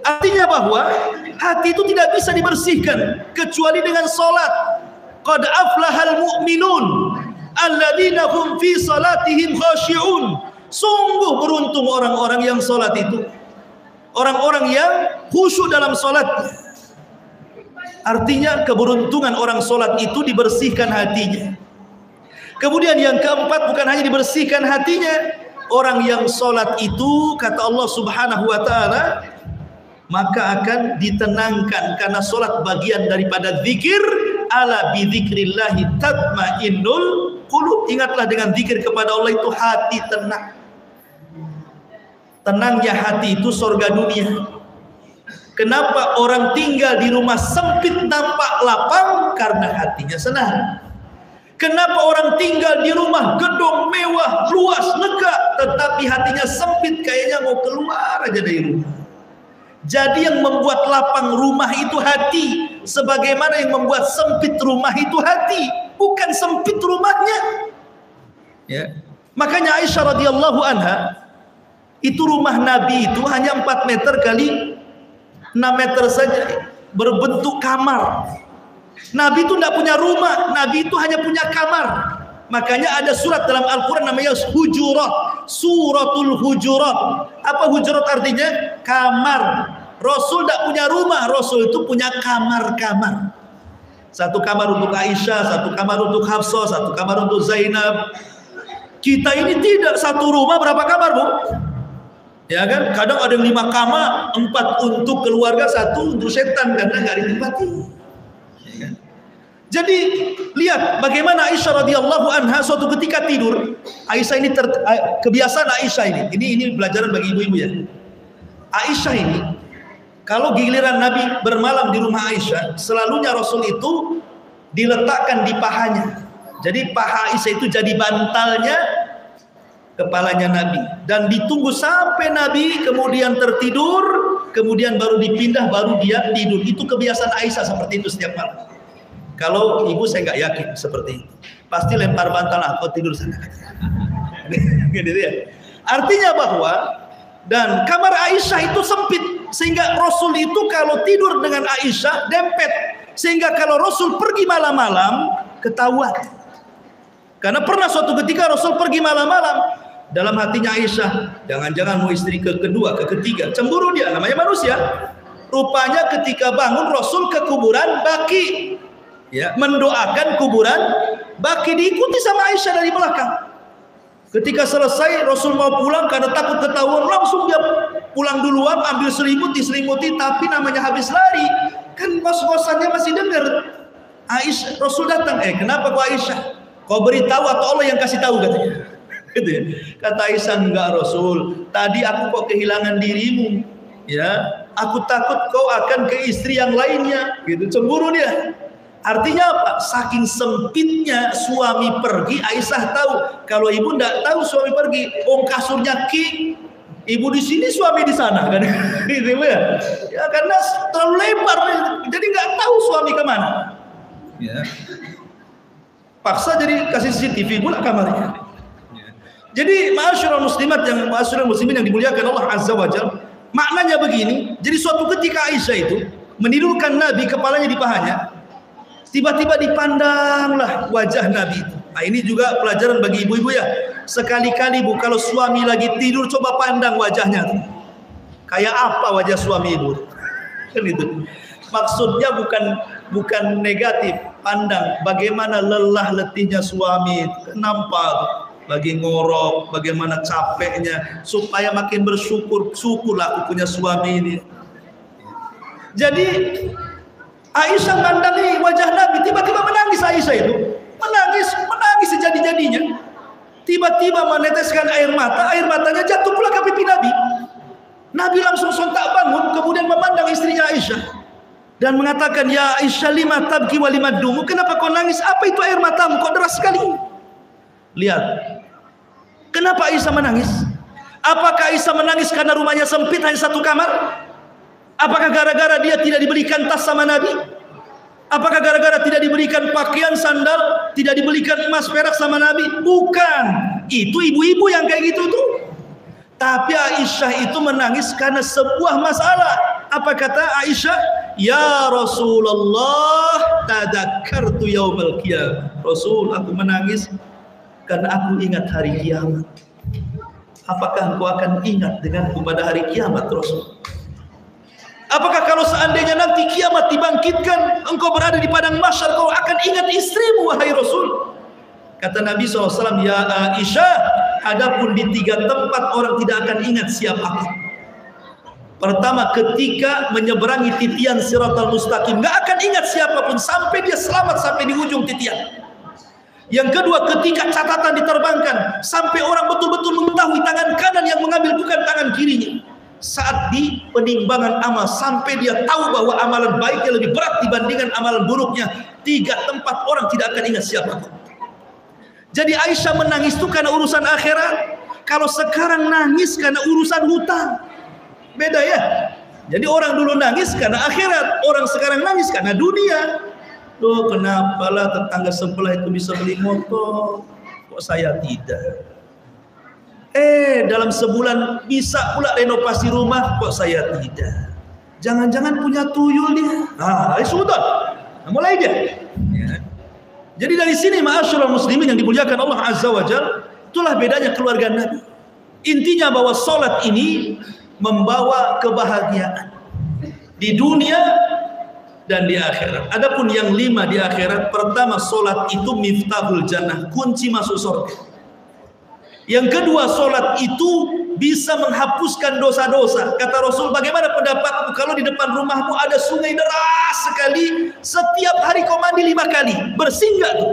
Artinya bahwa hati itu tidak bisa dibersihkan kecuali dengan sholat. Qad aflahal mu'minun alladzina hum fi salatihim khashi'un. Sungguh beruntung orang-orang yang sholat itu, orang-orang yang khusyuk dalam sholat. Artinya keberuntungan orang sholat itu dibersihkan hatinya. Kemudian yang keempat, bukan hanya dibersihkan hatinya, orang yang sholat itu kata Allah Subhanahu wa ta'ala, maka akan ditenangkan, karena sholat bagian daripada zikir. ala bidzikrillahi tatmainnul qulub. Ingatlah dengan zikir kepada Allah itu hati tenang. Tenangnya hati itu surga dunia. Kenapa orang tinggal di rumah sempit nampak lapang? Karena hatinya senang. Kenapa orang tinggal di rumah gedung mewah, luas, lega, tetapi hatinya sempit, kayaknya mau keluar aja dari rumah. Jadi yang membuat lapang rumah itu hati, sebagaimana yang membuat sempit rumah itu hati, bukan sempit rumahnya. Ya. Makanya Aisyah radhiyallahu anha, itu rumah Nabi itu hanya 4 meter kali 6 meter saja, berbentuk kamar. Nabi itu tidak punya rumah, Nabi itu hanya punya kamar. Makanya ada surat dalam Al-Quran namanya Hujurat, Suratul Hujurat. Apa Hujurat artinya? Kamar. Rasul tidak punya rumah, Rasul itu punya kamar-kamar. Satu kamar untuk Aisyah, satu kamar untuk Hafsah, satu kamar untuk Zainab. Kita ini tidak, satu rumah berapa kamar, Bu? Ya kan? Kadang ada yang 5 kamar, 4 untuk keluarga, 1 untuk setan karena nggak ditempati. Jadi lihat bagaimana Aisyah radhiyallahu anha suatu ketika tidur. Aisyah ini kebiasaan Aisyah ini pelajaran bagi ibu-ibu ya. Aisyah ini kalau giliran Nabi bermalam di rumah Aisyah, selalunya Rasul itu diletakkan di pahanya. Jadi paha Aisyah itu jadi bantalnya kepalanya Nabi, dan ditunggu sampai Nabi kemudian tertidur, kemudian baru dipindah, baru dia tidur. Itu kebiasaan Aisyah seperti itu setiap malam. Kalau ibu saya nggak yakin seperti itu. Pasti lempar bantal, kau tidur sana. Gitu ya. Artinya bahwa dan kamar Aisyah itu sempit, sehingga Rasul itu kalau tidur dengan Aisyah dempet, sehingga kalau Rasul pergi malam-malam ketahuan. Karena pernah suatu ketika Rasul pergi malam-malam, dalam hatinya Aisyah, jangan-jangan mau istri kedua, ketiga, cemburu dia, namanya manusia. Rupanya ketika bangun Rasul ke kuburan Baqi. Ya, mendoakan kuburan Baqi, diikuti sama Aisyah dari belakang. Ketika selesai Rasul mau pulang karena takut ketahuan, langsung dia pulang duluan, ambil selimut, diselimuti, tapi namanya habis lari kan kos-kosannya masih dengar. Aisyah, Rasul datang, kenapa kau Aisyah? Kau beritahu atau Allah yang kasih tahu, katanya. Gitu ya. Kata Aisyah, enggak Rasul, tadi aku kok kehilangan dirimu, ya, aku takut kau akan ke istri yang lainnya, gitu, cemburu dia. Artinya apa? Saking sempitnya suami pergi, Aisyah tahu. Kalau ibu tidak tahu suami pergi, kasurnya king, ibu di sini, suami di sana, kan? Gitu ya. Ya karena terlalu lebar, jadi nggak tahu suami kemana. Ya. Paksa jadi kasih CCTV pula kamarnya. Jadi ma'asyiral muslimin yang dimuliakan Allah Azza wa Jalla, maknanya begini. Jadi suatu ketika Aisyah itu menidurkan Nabi, kepalanya di pahanya. Tiba-tiba dipandanglah wajah Nabi itu. Nah, ini juga pelajaran bagi ibu-ibu ya. Sekali-kali Bu, kalau suami lagi tidur, coba pandang wajahnya. Kayak apa wajah suami ibu? Kan itu. Maksudnya bukan negatif. Pandang bagaimana lelah letihnya suami. Nampak lagi ngorok, bagaimana capeknya, supaya makin bersyukur. Syukurlah aku punya suami ini. Jadi Aisyah mandangi wajah Nabi, tiba-tiba menangis. Aisyah itu menangis sejadi-jadinya. Tiba-tiba meneteskan air matanya jatuh pula ke pipi Nabi. Nabi langsung sontak bangun, kemudian memandang istrinya Aisyah dan mengatakan, ya Aisyah, lima tabki wa lima dumu, kenapa kau nangis? Apa itu air matamu kok deras sekali? Lihat, kenapa Aisyah menangis? Apakah Aisyah menangis karena rumahnya sempit, hanya satu kamar? Apakah gara-gara dia tidak diberikan tas sama Nabi? Apakah gara-gara tidak diberikan pakaian, sandal, tidak diberikan emas perak sama Nabi? Bukan. Itu ibu-ibu yang kayak gitu tuh. Tapi Aisyah itu menangis karena sebuah masalah. Apa kata Aisyah? Ya Rasulullah, tadakkartu yaumal qiyamah. Rasul, aku menangis karena aku ingat hari kiamat. Apakah engkau akan ingat denganku pada hari kiamat, Rasul? Apakah kalau seandainya nanti kiamat dibangkitkan, engkau berada di padang mahsyar, kau akan ingat istrimu, wahai Rasul? Kata Nabi SAW, ya Aisyah, adapun di 3 tempat orang tidak akan ingat siapa aku. Pertama, ketika menyeberangi titian Siratal Mustaqim, nggak akan ingat siapapun sampai dia selamat sampai di ujung titian. Yang kedua, ketika catatan diterbangkan sampai orang betul-betul mengetahui tangan kanan yang mengambil bukan tangan kirinya. Saat di penimbangan amal sampai dia tahu bahwa amalan baiknya lebih berat dibandingkan amalan buruknya. 3 tempat orang tidak akan ingat siapapun. Jadi Aisyah menangis itu karena urusan akhirat. Kalau sekarang nangis karena urusan hutang, beda ya. Jadi orang dulu nangis karena akhirat, orang sekarang nangis karena dunia. Loh, kenapalah tetangga sebelah itu bisa beli motor, kok saya tidak? Dalam sebulan bisa pula renovasi rumah, kok saya tidak? Jangan-jangan punya tuyul dia. Sudah, mulai dia. Ya. Jadi dari sini ma'asyiral muslimin yang dimuliakan Allah Azza wa Jalla, itulah bedanya keluarga Nabi. Intinya bahwa sholat ini membawa kebahagiaan di dunia dan di akhirat. Adapun yang 5 di akhirat, pertama, sholat itu miftahul jannah, kunci masuk surga. Yang kedua, sholat itu bisa menghapuskan dosa-dosa. Kata Rasul, bagaimana pendapatmu kalau di depan rumahmu ada sungai deras sekali, setiap hari kau mandi 5 kali, bersih nggak tuh?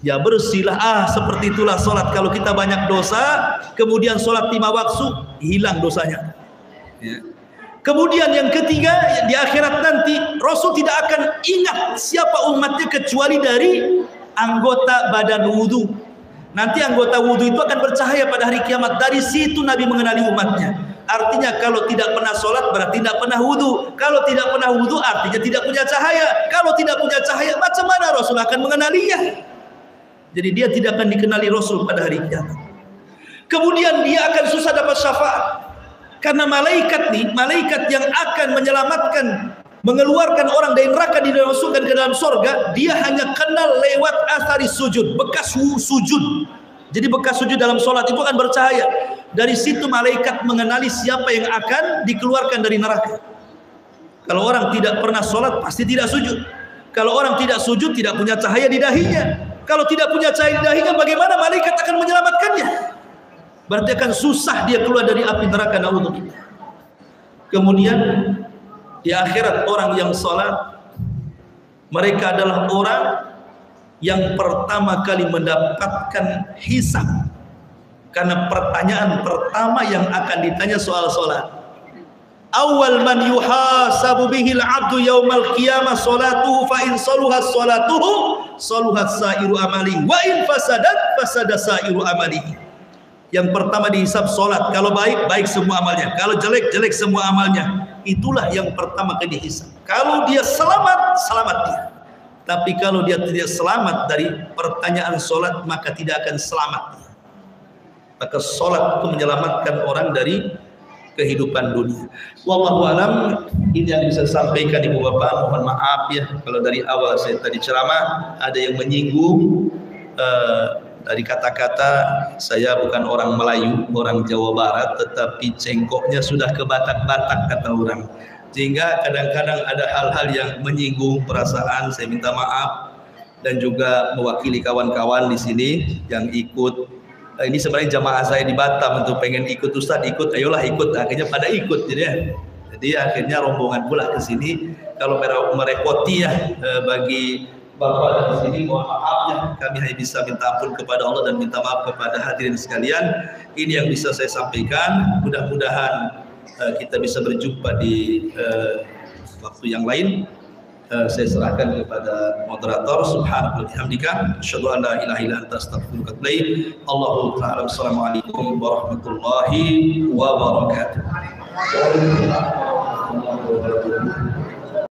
Ya bersihlah. Seperti itulah sholat. Kalau kita banyak dosa, kemudian sholat 5 waktu, hilang dosanya. Ya. Kemudian yang ketiga, di akhirat nanti Rasul tidak akan ingat siapa umatnya kecuali dari anggota badan wudhu. Nanti anggota wudhu itu akan bercahaya pada hari kiamat. Dari situ Nabi mengenali umatnya. Artinya kalau tidak pernah sholat berarti tidak pernah wudhu. Kalau tidak pernah wudhu artinya tidak punya cahaya. Kalau tidak punya cahaya, macam mana Rasul akan mengenalinya? Jadi dia tidak akan dikenali Rasul pada hari kiamat. Kemudian dia akan susah dapat syafaat. Karena malaikat yang akan menyelamatkan, mengeluarkan orang dari neraka dimasukkan ke dalam surga, dia hanya kenal lewat athari sujud, bekas sujud. Jadi bekas sujud dalam sholat itu akan bercahaya. Dari situ malaikat mengenali siapa yang akan dikeluarkan dari neraka. Kalau orang tidak pernah sholat pasti tidak sujud. Kalau orang tidak sujud tidak punya cahaya di dahinya. Kalau tidak punya cahaya di dahinya, bagaimana malaikat akan menyelamatkannya? Berarti akan susah dia keluar dari api neraka. Naudzubillah. Kemudian di akhirat orang yang sholat, mereka adalah orang yang pertama kali mendapatkan hisab. Karena pertanyaan pertama yang akan ditanya soal sholat. Awal man yuhasabu bihil abdu yaumal qiyamah sholatuhu fa in saluhat sholatuhu saluhat sairu amali wa in fasadat fasada sairu amalihi. Yang pertama dihisab sholat. Kalau baik, baik semua amalnya. Kalau jelek, jelek semua amalnya. Itulah yang pertama kali dihisab. Kalau dia selamat, selamat dia. Tapi kalau dia tidak selamat dari pertanyaan sholat, maka tidak akan selamat dia. Maka sholat itu menyelamatkan orang dari kehidupan dunia. Wallahu alam, ini yang bisa saya sampaikan Ibu Bapak. Mohon maaf ya kalau dari awal saya tadi ceramah ada yang menyinggung dari kata-kata. Saya bukan orang Melayu, orang Jawa Barat, tetapi cengkoknya sudah ke Batak-Batak kata orang. Sehingga kadang-kadang ada hal-hal yang menyinggung perasaan. Saya minta maaf dan juga mewakili kawan-kawan di sini yang ikut. Ini sebenarnya jamaah saya di Batam untuk pengen ikut Ustaz, ikut, ayolah ikut. Akhirnya pada ikut jadi akhirnya rombongan pula ke sini. Kalau merepoti ya bagi Bapak dari sini, mohon maaf ya, kami hanya bisa minta ampun kepada Allah dan minta maaf kepada hadirin sekalian. Ini yang bisa saya sampaikan. Mudah-mudahan kita bisa berjumpa di waktu yang lain. Saya serahkan kepada moderator. Subhanallahi wa bihamdika, asyhadu an la ilaha illa anta, astaghfiruka wa atubu ilaik. Allahu ta'ala. Assalamualaikum warahmatullahi wabarakatuh.